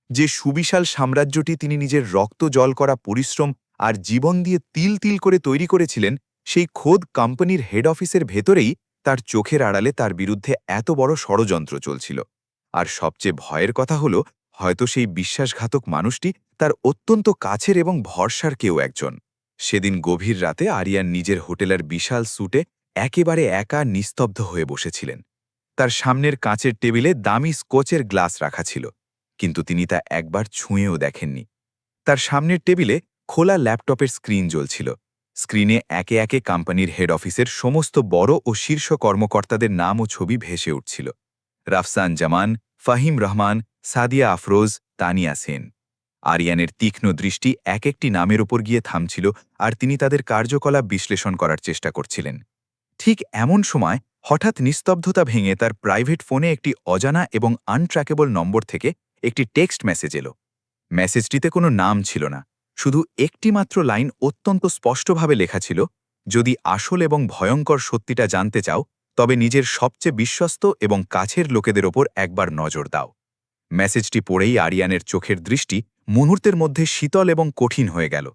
যে সুবিশাল সাম্রাজ্যটি তিনি নিজের রক্ত জল করা পরিশ্রম আর জীবন দিয়ে তিল তিল করে তৈরি করেছিলেন, সেই খোদ কোম্পানির হেড অফিসের ভেতরেই তার চোখের আড়ালে তার বিরুদ্ধে এত বড় ষড়যন্ত্র চলছিল। আর সবচেয়ে ভয়ের কথা হল, হয়তো সেই বিশ্বাসঘাতক মানুষটি তার অত্যন্ত কাছের এবং ভরসার কেউ একজন। সেদিন গভীর রাতে আরিয়ান নিজের হোটেলের বিশাল স্যুটে একেবারে একা নিস্তব্ধ হয়ে বসেছিলেন। তার সামনের কাঁচের টেবিলে দামি স্কচের গ্লাস রাখা ছিল, কিন্তু তিনি তা একবার ছুঁয়েও দেখেননি। তার সামনের টেবিলে খোলা ল্যাপটপের স্ক্রিন জ্বলছিল। স্ক্রিনে একে একে কোম্পানির হেড অফিসের সমস্ত বড় ও শীর্ষ কর্মকর্তাদের নাম ও ছবি ভেসে উঠছিল। রাফসান জামান, ফাহিম রহমান, সাদিয়া আফরোজ, তানিয়া সেন। আরিয়ানের তীক্ষ্ণ দৃষ্টি এক একটি নামের ওপর গিয়ে থামছিল, আর তিনি তাদের কার্যকলাপ বিশ্লেষণ করার চেষ্টা করছিলেন। ঠিক এমন সময় হঠাৎ নিস্তব্ধতা ভেঙে তার প্রাইভেট ফোনে একটি অজানা এবং আনট্র্যাকেবল নম্বর থেকে একটি টেক্সট মেসেজ এলো। মেসেজটিতে কোনো নাম ছিল না, শুধু একটি মাত্র লাইন অত্যন্ত স্পষ্টভাবে লেখা ছিল, যদি আসল এবং ভয়ঙ্কর সত্যিটা জানতে চাও তবে নিজের সবচেয়ে বিশ্বস্ত এবং কাছের লোকেদের ওপর একবার নজর দাও। মেসেজটি পড়েই আরিয়ানের চোখের দৃষ্টি মুহূর্তের মধ্যে শীতল এবং কঠিন হয়ে গেল।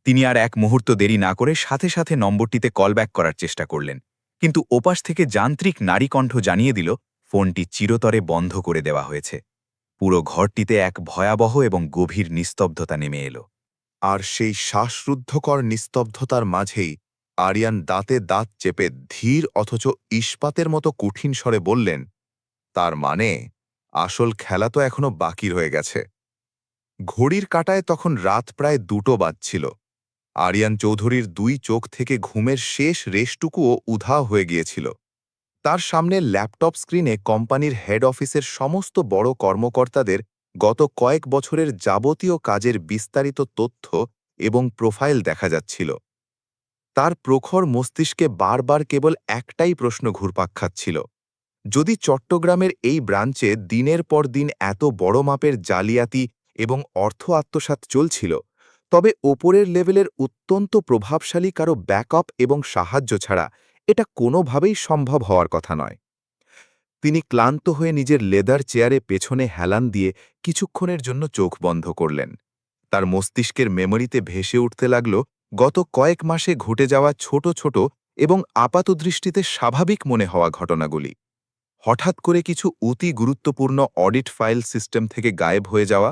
তিনি আর এক মুহূর্ত দেরি না করে সাথে সাথে নম্বরটিতে কলব্যাক করার চেষ্টা করলেন, কিন্তু ওপাশ থেকে যান্ত্রিক নারীকণ্ঠ জানিয়ে দিল ফোনটি চিরতরে বন্ধ করে দেওয়া হয়েছে। পুরো ঘরটিতে এক ভয়াবহ এবং গভীর নিস্তব্ধতা নেমে এলো। আর সেই শ্বাসরুদ্ধকর নিস্তব্ধতার মাঝেই আরিয়ান দাঁতে দাঁত চেপে ধীর অথচ ইস্পাতের মতো কঠিন স্বরে বললেন, তার মানে আসল খেলা তো এখনো বাকি রয়ে গেছে। ঘড়ির কাঁটায় তখন রাত প্রায় 2টো বাজছিল। আরিয়ান চৌধুরীর 2 চোখ থেকে ঘুমের শেষ রেশটুকুও উধাও হয়ে গিয়েছিল। তার সামনে ল্যাপটপ স্ক্রিনে কোম্পানির হেড অফিসের সমস্ত বড় কর্মকর্তাদের গত কয়েক বছরের যাবতীয় কাজের বিস্তারিত তথ্য এবং প্রোফাইল দেখা যাচ্ছিল। তার প্রখর মস্তিষ্কে বারবার কেবল একটাই প্রশ্ন ঘুরপাক খাচ্ছিল, যদি চট্টগ্রামের এই ব্রাঞ্চে দিনের পর দিন এত বড় মাপের জালিয়াতি এবং অর্থ আত্মসাৎ চলছিল, তবে ওপরের লেভেলের অত্যন্ত প্রভাবশালী কারো ব্যাকআপ এবং সাহায্য ছাড়া এটা কোনোভাবেই সম্ভব হওয়ার কথা নয়। তিনি ক্লান্ত হয়ে নিজের লেদার চেয়ারে পেছনে হেলান দিয়ে কিছুক্ষণের জন্য চোখ বন্ধ করলেন। তার মস্তিষ্কের মেমোরিতে ভেসে উঠতে লাগল গত কয়েক মাসে ঘটে যাওয়া ছোট ছোট এবং আপাতদৃষ্টিতে স্বাভাবিক মনে হওয়া ঘটনাগুলি। হঠাৎ করে কিছু অতি গুরুত্বপূর্ণ অডিট ফাইল সিস্টেম থেকে গায়েব হয়ে যাওয়া,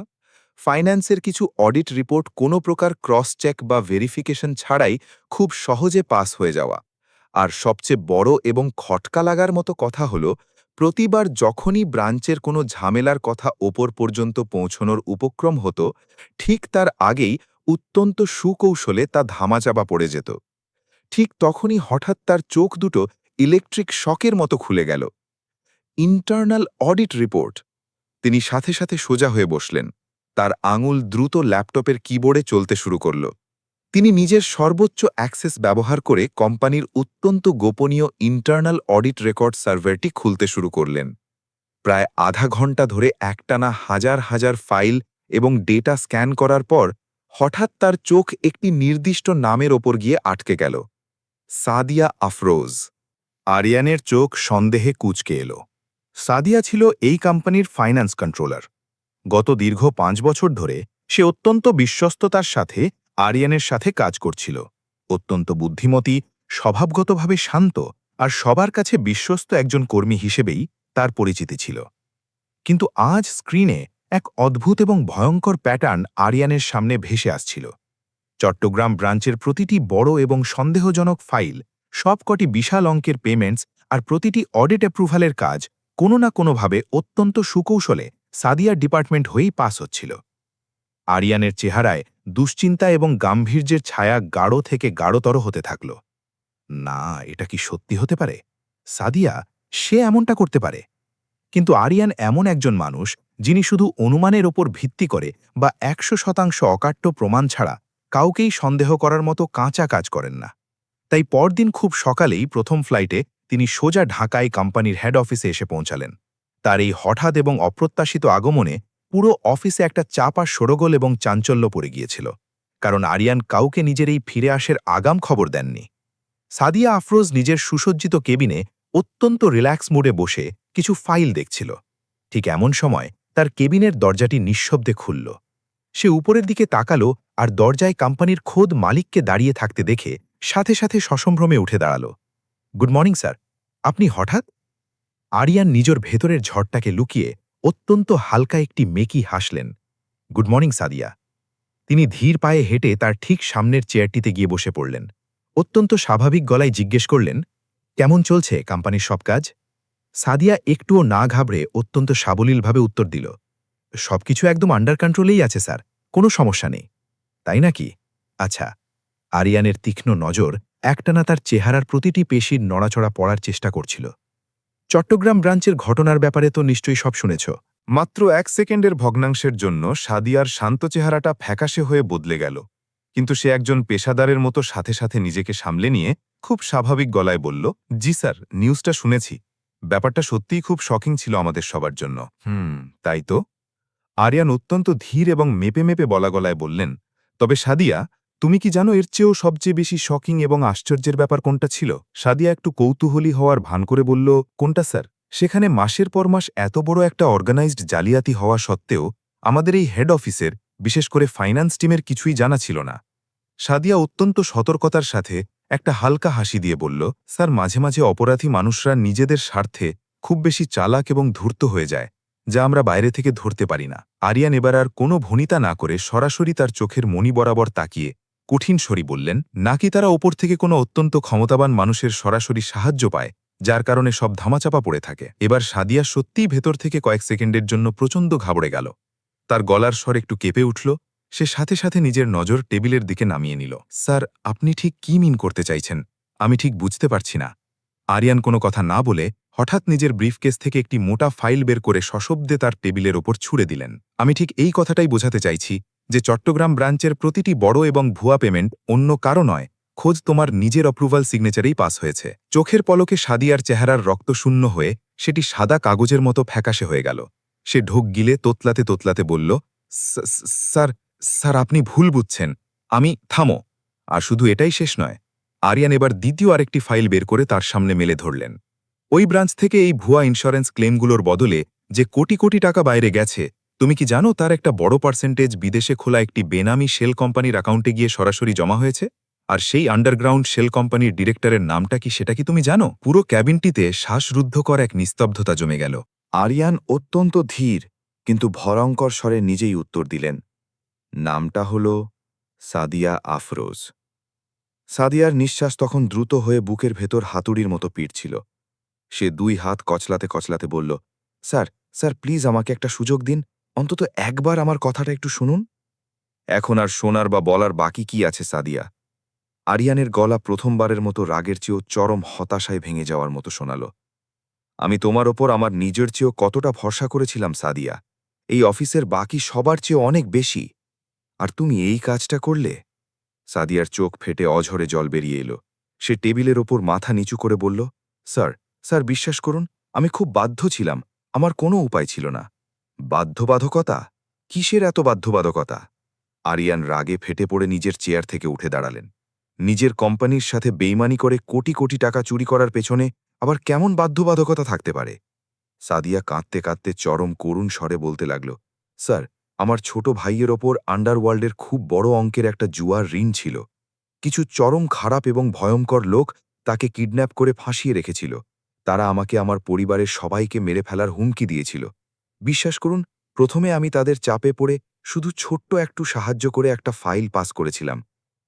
ফাইন্যান্সের কিছু অডিট রিপোর্ট কোনো প্রকার ক্রস চেক বা ভেরিফিকেশন ছাড়াই খুব সহজে পাস হয়ে যাওয়া, আর সবচেয়ে বড় এবং খটকা লাগার মতো কথা হলো, প্রতিবার যখনই ব্রাঞ্চের কোনো ঝামেলার কথা ওপর পর্যন্ত পৌঁছনোর উপক্রম হতো, ঠিক তার আগেই অত্যন্ত সুকৌশলে তা ধামাচাপা পড়ে যেত। ঠিক তখনই হঠাৎ তার চোখ দুটো ইলেকট্রিক শকের মতো খুলে গেল। Internal audit report! তিনি সাথে সাথে সোজা হয়ে বসলেন। তার আঙুল দ্রুত ল্যাপটপের কিবোর্ডে চলতে শুরু করল। তিনি নিজের সর্বোচ্চ অ্যাক্সেস ব্যবহার করে কোম্পানির অত্যন্ত গোপনীয় ইন্টারনাল অডিট রেকর্ড সার্ভারটি খুলতে শুরু করলেন। প্রায় আধা ঘন্টা ধরে একটানা হাজার হাজার ফাইল এবং ডেটা স্ক্যান করার পর হঠাৎ তার চোখ একটি নির্দিষ্ট নামের ওপর গিয়ে আটকে গেল, সাদিয়া আফরোজ। আরিয়ানের চোখ সন্দেহে কুঁচকে এলো। সাদিয়া ছিল এই কোম্পানির ফাইন্যান্স কন্ট্রোলার। গত দীর্ঘ 5 বছর ধরে সে অত্যন্ত বিশ্বস্ততার সাথে আরিয়ানের সাথে কাজ করছিল। অত্যন্ত বুদ্ধিমতী, স্বভাবগতভাবে শান্ত আর সবার কাছে বিশ্বস্ত একজন কর্মী হিসেবেই তার পরিচিতি ছিল। কিন্তু আজ স্ক্রিনে এক অদ্ভুত এবং ভয়ঙ্কর প্যাটার্ন আরিয়ানের সামনে ভেসে আসছিল। চট্টগ্রাম ব্রাঞ্চের প্রতিটি বড় এবং সন্দেহজনক ফাইল, সবকটি বিশাল অঙ্কের পেমেন্টস আর প্রতিটি অডিট অ্যাপ্রুভালের কাজ কোনো না কোনোভাবে অত্যন্ত সুকৌশলে সাদিয়ার ডিপার্টমেন্ট হয়েই পাস হচ্ছিল। আরিয়ানের চেহারায় দুশ্চিন্তা এবং গাম্ভীর্যের ছায়া গাঢ় থেকে গাঢ়তর হতে থাকল। না, এটা কি সত্যি হতে পারে? সাদিয়া, সে এমনটা করতে পারে? কিন্তু আরিয়ান এমন একজন মানুষ যিনি শুধু অনুমানের ওপর ভিত্তি করে বা 100% অকাট্য প্রমাণ ছাড়া কাউকেই সন্দেহ করার মতো কাঁচা কাজ করেন না। তাই পরদিন খুব সকালেই প্রথম ফ্লাইটে তিনি সোজা ঢাকায় কোম্পানির হেড অফিসে এসে পৌঁছালেন। তার এই হঠাৎ এবং অপ্রত্যাশিত আগমনে পুরো অফিসে একটা চাপা শোরগোল এবং চাঞ্চল্য পড়ে গিয়েছিল, কারণ আরিয়ান কাউকে নিজের এই ফিরে আসার আগাম খবর দেননি। সাদিয়া আফরোজ নিজের সুসজ্জিত কেবিনে অত্যন্ত রিল্যাক্স মুডে বসে কিছু ফাইল দেখছিল। ঠিক এমন সময় তার কেবিনের দরজাটি নিঃশব্দে খুলল। সে উপরের দিকে তাকালো আর দরজায় কোম্পানির খোদ মালিককে দাঁড়িয়ে থাকতে দেখে সাথে সাথে সসম্ভ্রমে উঠে দাঁড়াল। গুড মর্নিং স্যার, আপনি হঠাৎ? আরিয়ান নিজের ভেতরের ঝড়টাকে লুকিয়ে অত্যন্ত হালকা একটি মেকি হাসলেন। Good morning Sadia. তিনি ধীর পায়ে হেঁটে তার ঠিক সামনের চেয়ারটিতে গিয়ে বসে পড়লেন। অত্যন্ত স্বাভাবিক গলায় জিজ্ঞেস করলেন, কেমন চলছে কোম্পানির সব কাজ? সাদিয়া একটুও না ঘাবড়ে অত্যন্ত সাবলীলভাবে উত্তর দিল, সবকিছু একদম আন্ডার কন্ট্রোলেই আছে স্যার, কোনো সমস্যা নেই। তাই নাকি? আচ্ছা। আরিয়ানের তীক্ষ্ণ নজর একটানা তার চেহারার প্রতিটি পেশির নড়াচড়া পড়ার চেষ্টা করছিল। চট্টগ্রাম ব্রাঞ্চের ঘটনার ব্যাপারে তো নিশ্চয়ই সব শুনেছ, মাত্র 1 সেকেন্ডের ভগ্নাংশের জন্য সাদিয়ার শান্ত চেহারাটা ফ্যাকাশে হয়ে বদলে গেল, কিন্তু সে একজন পেশাদারের মতো সাথে সাথে নিজেকে সামলে নিয়ে খুব স্বাভাবিক গলায় বলল, জি স্যার, নিউজটা শুনেছি। ব্যাপারটা সত্যিই খুব শকিং ছিল আমাদের সবার জন্য। তাই তো? আরিয়ান অত্যন্ত ধীর এবং মেপে মেপে বলা গলায় বললেন, তবে সাদিয়া, তুমি কি জানো এর চেয়েও সবচেয়ে বেশি শকিং এবং আশ্চর্যের ব্যাপার কোনটা ছিল? সাদিয়া একটু কৌতূহলী হওয়ার ভান করে বলল, কোনটা স্যার? সেখানে মাসের পর মাস এত বড় একটা অর্গানাইজড জালিয়াতি হওয়া সত্ত্বেও আমাদের এই হেড অফিসের, বিশেষ করে ফাইন্যান্স টিমের কিছুই জানা ছিল না। সাদিয়া অত্যন্ত সতর্কতার সাথে একটা হালকা হাসি দিয়ে বলল, স্যার, মাঝে মাঝে অপরাধী মানুষরা নিজেদের স্বার্থে খুব বেশি চালাক এবং ধূর্ত হয়ে যায়, যা আমরা বাইরে থেকে ধরতে পারি না। আরিয়ান এবার আর কোনো ভনিতা না করে সরাসরি তার চোখের মণি বরাবর তাকিয়ে কঠিন স্বরে বললেন, নাকি তারা ওপর থেকে কোনো অত্যন্ত ক্ষমতাবান মানুষের সরাসরি সাহায্য পায়, যার কারণে সব ধামাচাপা পড়ে থাকে। এবার সাদিয়া সত্যিই ভেতর থেকে কয়েক সেকেন্ডের জন্য প্রচণ্ড ঘাবড়ে গেল। তার গলার স্বর একটু কেঁপে উঠল। সে সাথে সাথে নিজের নজর টেবিলের দিকে নামিয়ে নিল। স্যার, আপনি ঠিক কি মিন করতে চাইছেন? আমি ঠিক বুঝতে পারছি না। আরিয়ান কোনো কথা না বলে হঠাৎ নিজের ব্রিফকেস থেকে একটি মোটা ফাইল বের করে সশব্দে তার টেবিলের ওপর ছুড়ে দিলেন। আমি ঠিক এই কথাটাই বোঝাতে চাইছি যে চট্টগ্রাম ব্রাঞ্চের প্রতিটি বড় এবং ভুয়া পেমেন্ট অন্য কারো নয়, খোঁজ তোমার নিজের অ্যাপ্রুভাল সিগনেচারেই পাস হয়েছে। চোখের পলকে সাদিয়ার চেহারার রক্তশূন্য হয়ে সেটি সাদা কাগজের মতো ফ্যাকাশে হয়ে গেল। সে ঢোক গিলে তোতলাতে তোতলাতে বলল, স্যার, স্যার, আপনি ভুল বুঝছেন। আমি থামো। আর শুধু এটাই শেষ নয়। আরিয়ান এবার দ্বিতীয় আরেকটি ফাইল বের করে তার সামনে মেলে ধরলেন। ওই ব্রাঞ্চ থেকে এই ভুয়া ইন্স্যুরেন্স ক্লেমগুলোর বদলে যে কোটি কোটি টাকা বাইরে গেছে, তুমি কি জানো তার একটা বড় পার্সেন্টেজ বিদেশে খোলা একটি বেনামি শেল কোম্পানির অ্যাকাউন্টে গিয়ে সরাসরি জমা হয়েছে? আর সেই আন্ডারগ্রাউন্ড শেল কোম্পানির ডিরেক্টরের নামটা কি, সেটা কি তুমি জানো? পুরো ক্যাবিনটিতে শ্বাসরুদ্ধকর এক নিস্তব্ধতা জমে গেল। আরিয়ান অত্যন্ত ধীর কিন্তু ভয়ঙ্কর স্বরে নিজেই উত্তর দিলেন, নামটা হল সাদিয়া আফরোজ। সাদিয়ার নিঃশ্বাস তখন দ্রুত হয়ে বুকের ভেতর হাতুড়ির মতো পিটছিল। সে 2 হাত কচলাতে কচলাতে বলল, স্যার, স্যার, প্লিজ আমাকে একটা সুযোগ দিন, অন্তত একবার আমার কথাটা একটু শুনুন। এখন আর শোনার বা বলার বাকি কি আছে সাদিয়া? আরিয়ানের গলা প্রথমবারের মতো রাগের চেয়েও চরম হতাশায় ভেঙে যাওয়ার মতো শোনাল। আমি তোমার ওপর আমার নিজের চেয়েও কতটা ভরসা করেছিলাম সাদিয়া, এই অফিসের বাকি সবার চেয়ে অনেক বেশি, আর তুমি এই কাজটা করলে? সাদিয়ার চোখ ফেটে অঝরে জল বেরিয়ে এলো। সে টেবিলের ওপর মাথা নিচু করে বলল, স্যার, স্যার, বিশ্বাস করুন, আমি খুব বাধ্য ছিলাম, আমার কোনো উপায় ছিল না। বাধ্যবাধকতা? কিসের এত বাধ্যবাধকতা? আরিয়ান রাগে ফেটে পড়ে নিজের চেয়ার থেকে উঠে দাঁড়ালেন। নিজের কোম্পানির সাথে বেইমানি করে কোটি কোটি টাকা চুরি করার পেছনে আবার কেমন বাধ্যবাধকতা থাকতে পারে? সাদিয়া কাঁদতে কাঁদতে চরম করুণ স্বরে বলতে লাগল, স্যার, আমার ছোট ভাইয়ের ওপর আন্ডারওয়ার্ল্ডের খুব বড় অঙ্কের একটা জুয়ার ঋণ ছিল। কিছু চরম খারাপ এবং ভয়ঙ্কর লোক তাকে কিডন্যাপ করে ফাঁসিয়ে রেখেছিল। তারা আমাকে আমার পরিবারের সবাইকে মেরে ফেলার হুমকি দিয়েছিল। বিশ্বাস করুন, প্রথমে আমি তাদের চাপে পড়ে শুধু ছোট্ট একটু সাহায্য করে একটা ফাইল পাস করেছিলাম,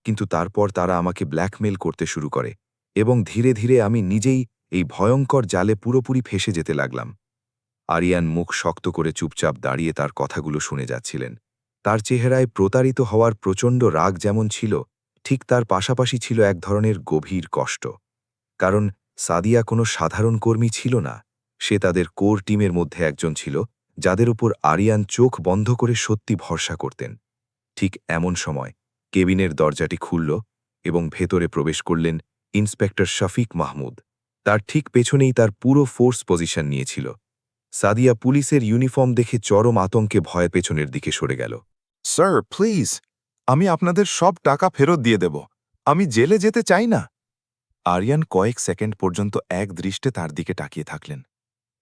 কিন্তু তারপর তারা আমাকে ব্ল্যাকমেল করতে শুরু করে এবং ধীরে ধীরে আমি নিজেই এই ভয়ঙ্কর জালে পুরোপুরি ফেঁসে যেতে লাগলাম। আরিয়ান মুখ শক্ত করে চুপচাপ দাঁড়িয়ে তার কথাগুলো শুনে যাচ্ছিলেন। তার চেহারায় প্রতারিত হওয়ার প্রচণ্ড রাগ যেমন ছিল, ঠিক তার পাশাপাশি ছিল এক ধরনের গভীর কষ্ট। কারণ সাদিয়া কোনো সাধারণ কর্মী ছিল না, সে তাদের কোর টিমের মধ্যে একজন ছিল, যাদের উপর আরিয়ান চোখ বন্ধ করে সত্যি ভরসা করতেন। ঠিক এমন সময় কেবিনের দরজাটি খুলল এবং ভেতরে প্রবেশ করলেন ইন্সপেক্টর শফিক মাহমুদ। তার ঠিক পেছনেই তার পুরো ফোর্স পজিশন নিয়েছিল। সাদিয়া পুলিশের ইউনিফর্ম দেখে চরম আতঙ্কে ভয়ে পেছনের দিকে সরে গেল। স্যার, প্লিজ, আমি আপনাদের সব টাকা ফেরত দিয়ে দেব। আমি জেলে যেতে চাই না। আরিয়ান কয়েক সেকেন্ড পর্যন্ত এক দৃষ্টে তার দিকে তাকিয়ে থাকলেন।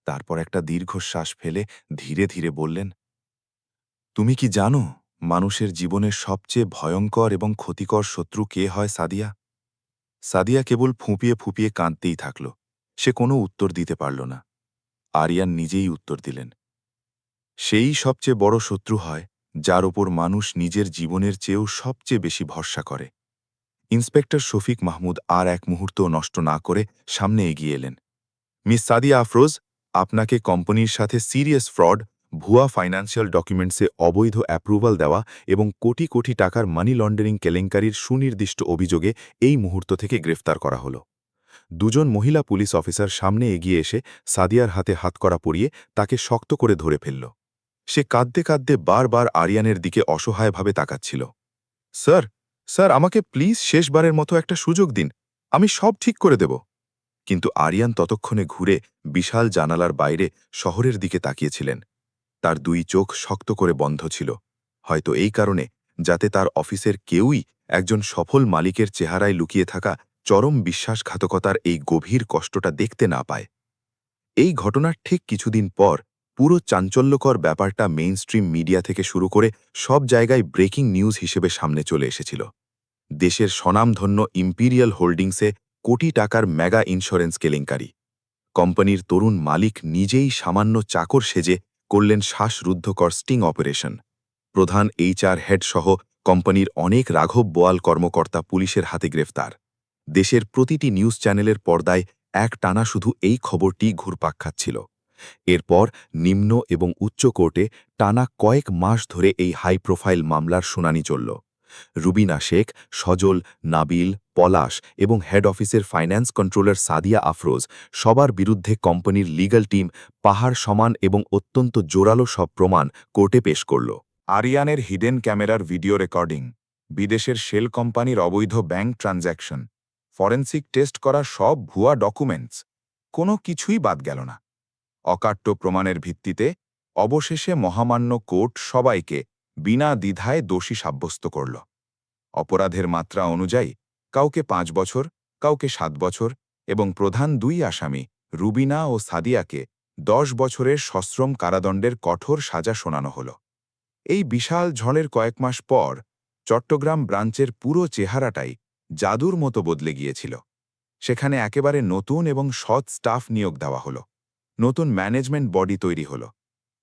তারপর একটা দীর্ঘশ্বাস ফেলে ধীরে ধীরে বললেন, তুমি কি জানো মানুষের জীবনের সবচেয়ে ভয়ঙ্কর এবং ক্ষতিকর শত্রু কে হয় সাদিয়া? সাদিয়া কেবল ফুঁপিয়ে ফুঁপিয়ে কাঁদতেই থাকল। সে কোনো উত্তর দিতে পারল না। আরিয়ান নিজেই উত্তর দিলেন, সেই সবচেয়ে বড় শত্রু হয় যার ওপর মানুষ নিজের জীবনের চেয়েও সবচেয়ে বেশি ভরসা করে। ইন্সপেক্টর শফিক মাহমুদ আর এক মুহূর্তও নষ্ট না করে সামনে এগিয়ে এলেন। মিস সাদিয়া আফরোজ, আপনাকে কোম্পানির সাথে সিরিয়াস ফ্রড, ভুয়া ফাইন্যান্সিয়াল ডকুমেন্টসে অবৈধ অ্যাপ্রুভাল দেওয়া এবং কোটি কোটি টাকার মানি লন্ডারিং কেলেঙ্কারির সুনির্দিষ্ট অভিযোগে এই মুহূর্ত থেকে গ্রেফতার করা হল। 2 মহিলা পুলিশ অফিসার সামনে এগিয়ে এসে সাদিয়ার হাতে হাতকড়া পরিয়ে তাকে শক্ত করে ধরে ফেলল। সে কাঁদতে কাঁদতে বারবার আরিয়ানের দিকে অসহায়ভাবে তাকাচ্ছিল। স্যার, স্যার, আমাকে প্লিজ শেষবারের মতো একটা সুযোগ দিন, আমি সব ঠিক করে দেব। কিন্তু আরিয়ান ততক্ষণে ঘুরে বিশাল জানালার বাইরে শহরের দিকে তাকিয়েছিলেন। তার দুই চোখ শক্ত করে বন্ধ ছিল, হয়তো এই কারণে যাতে তার অফিসের কেউই একজন সফল মালিকের চেহারায় লুকিয়ে থাকা চরম বিশ্বাসঘাতকতার এই গভীর কষ্টটা দেখতে না পায়। এই ঘটনার ঠিক কিছুদিন পর পুরো চাঞ্চল্যকর ব্যাপারটা মেইনস্ট্রিম মিডিয়া থেকে শুরু করে সব জায়গায় ব্রেকিং নিউজ হিসেবে সামনে চলে এসেছিল। দেশের স্বনামধন্য ইম্পিরিয়াল হোল্ডিংসে কোটি টাকার মেগা ইন্স্যুরেন্স কেলেঙ্কারি। কোম্পানির তরুণ মালিক নিজেই সামান্য চাকর সেজে করলেন শ্বাসরুদ্ধকর স্টিং অপারেশন। প্রধান HR হেড সহ কোম্পানির অনেক রাঘব বোয়াল কর্মকর্তা পুলিশের হাতে গ্রেফতার। দেশের প্রতিটি নিউজ চ্যানেলের পর্দায় এক টানা শুধু এই খবরটি ঘুরপাক খাচ্ছিল। এরপর নিম্ন এবং উচ্চ কোর্টে টানা কয়েক মাস ধরে এই হাই প্রোফাইল মামলার শুনানি চলল। রুবিনা শেখ, সজল, নাবিল, পলাশ এবং হেড অফিসের ফাইন্যান্স কন্ট্রোলার সাদিয়া আফরোজ সবার বিরুদ্ধে কোম্পানির লিগ্যাল টিম পাহাড় সমান এবং অত্যন্ত জোরালো সব প্রমাণ কোর্টে পেশ করল। আরিয়ানের হিডেন ক্যামেরার ভিডিও রেকর্ডিং, বিদেশের শেল কোম্পানির অবৈধ ব্যাংক ট্রানজ্যাকশন, ফরেন্সিক টেস্ট করা সব ভুয়া ডকুমেন্টস, কোনো কিছুই বাদ গেল না। অকাট্য প্রমাণের ভিত্তিতে অবশেষে মহামান্য কোর্ট সবাইকে বিনা দ্বিধায় দোষী সাব্যস্ত করল। অপরাধের মাত্রা অনুযায়ী কাউকে 5 বছর, কাউকে 7 বছর এবং প্রধান 2 আসামি রুবিনা ও সাদিয়াকে 10 বছরের সশ্রম কারাদণ্ডের কঠোর সাজা শোনানো হল। এই বিশাল ঝড়ের কয়েক মাস পর চট্টগ্রাম ব্রাঞ্চের পুরো চেহারাটাই জাদুর মতো বদলে গিয়েছিল। সেখানে একেবারে নতুন এবং সৎ স্টাফ নিয়োগ দেওয়া হল, নতুন ম্যানেজমেন্ট বডি তৈরি হল।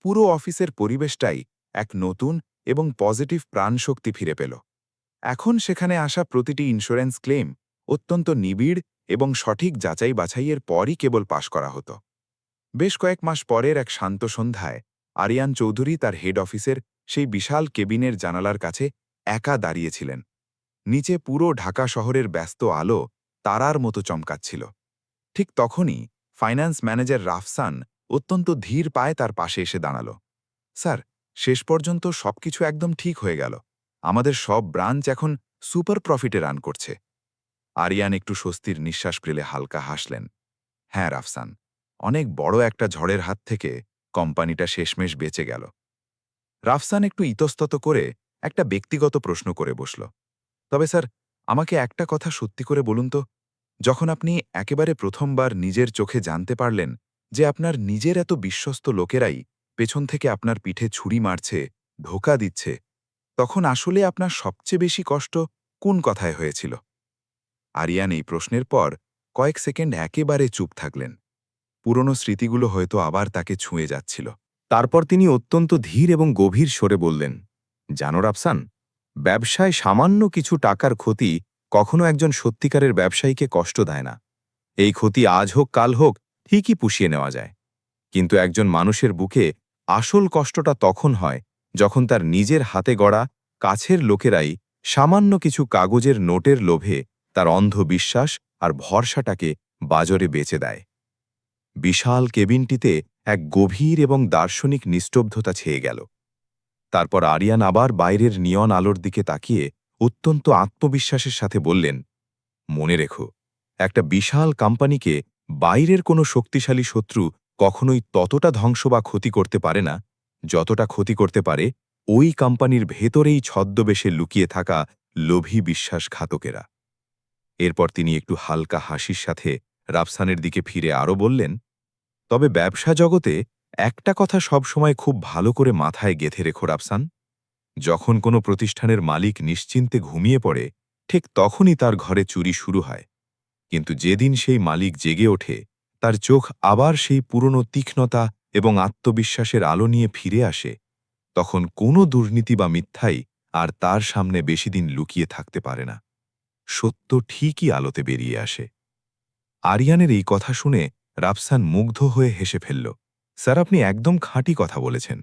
পুরো অফিসের পরিবেশটাই এক নতুন এবং পজিটিভ প্রাণশক্তি ফিরে পেল। এখন সেখানে আসা প্রতিটি ইন্স্যুরেন্স ক্লেম অত্যন্ত নিবিড় এবং সঠিক যাচাই বাছাইয়ের পরই কেবল পাশ করা হতো। বেশ কয়েক মাস পরের এক শান্ত সন্ধ্যায় আরিয়ান চৌধুরী তার হেড অফিসের সেই বিশাল কেবিনের জানালার কাছে একা দাঁড়িয়েছিলেন। নিচে পুরো ঢাকা শহরের ব্যস্ত আলো তারার মতো চমকাচ্ছিল। ঠিক তখনই ফাইন্যান্স ম্যানেজার রাফসান অত্যন্ত ধীর পায়ে তার পাশে এসে দাঁড়াল। স্যার, শেষ পর্যন্ত সবকিছু একদম ঠিক হয়ে গেল, আমাদের সব ব্রাঞ্চ এখন সুপার প্রফিটে রান করছে। আরিয়ান একটু স্বস্তির নিঃশ্বাস ফেলে হালকা হাসলেন। হ্যাঁ রাফসান, অনেক বড় একটা ঝড়ের হাত থেকে কোম্পানিটা শেষমেশ বেঁচে গেল। রাফসান একটু ইতস্তত করে একটা ব্যক্তিগত প্রশ্ন করে বসল। তবে স্যার, আমাকে একটা কথা সত্যি করে বলুন তো, যখন আপনি একেবারে প্রথমবার নিজের চোখে জানতে পারলেন যে আপনার নিজের এত বিশ্বস্ত লোকেরাই পেছন থেকে আপনার পিঠে ছুরি মারছে, ধোঁকা দিচ্ছে, তখন আসলে আপনার সবচেয়ে বেশি কষ্ট কোন কথায় হয়েছিল? আরিয়ান এই প্রশ্নের পর কয়েক সেকেন্ড একেবারে চুপ থাকলেন। পুরনো স্মৃতিগুলো হয়তো আবার তাকে ছুঁয়ে যাচ্ছিল। তারপর তিনি অত্যন্ত ধীর এবং গভীর স্বরে বললেন, জানো রাফসান, ব্যবসায় সামান্য কিছু টাকার ক্ষতি কখনো একজন সত্যিকারের ব্যবসায়ীকে কষ্ট দেয় না। এই ক্ষতি আজ হোক কাল হোক ঠিকই পুষিয়ে নেওয়া যায়, কিন্তু একজন মানুষের বুকে আসল কষ্টটা তখন হয় যখন তার নিজের হাতে গড়া কাছের লোকেরাই সামান্য কিছু কাগজের নোটের লোভে তার অন্ধ বিশ্বাস আর ভরসাটাকে বাজরে বেচে দেয়। বিশাল কেবিনটিতে এক গভীর এবং দার্শনিক নিস্তব্ধতা ছেয়ে গেল। তারপর আরিয়ান আবার বাইরের নিয়ন আলোর দিকে তাকিয়ে অত্যন্ত আত্মবিশ্বাসের সাথে বললেন, মনে রেখো, একটা বিশাল কোম্পানিকে বাইরের কোনো শক্তিশালী শত্রু কখনোই ততটা ধ্বংস বা ক্ষতি করতে পারে না যতটা ক্ষতি করতে পারে ওই কোম্পানির ভেতরেই ছদ্মবেশে লুকিয়ে থাকা লোভী বিশ্বাসঘাতকেরা। এরপর তিনি একটু হালকা হাসির সাথে রাফসানের দিকে ফিরে আরও বললেন, তবে ব্যবসা জগতে একটা কথা সবসময় খুব ভালো করে মাথায় গেঁথে রেখো রাফসান, যখন কোনো প্রতিষ্ঠানের মালিক নিশ্চিন্তে ঘুমিয়ে পড়ে ঠিক তখনই তার ঘরে চুরি শুরু হয়। কিন্তু যেদিন সেই মালিক জেগে ওঠে, তার চোখ আবার সেই পুরনো তীক্ষ্ণতা এবং আত্মবিশ্বাসের আলো নিয়ে ফিরে আসে, তখন কোনো দুর্নীতি বা মিথ্যাই আর তার সামনে বেশিদিন লুকিয়ে থাকতে পারে না। সত্য ঠিকই আলোতে বেরিয়ে আসে। আরিয়ানের এই কথা শুনে রাফসান মুগ্ধ হয়ে হেসে ফেলল। স্যার, আপনি একদম খাঁটি কথা বলেছেন।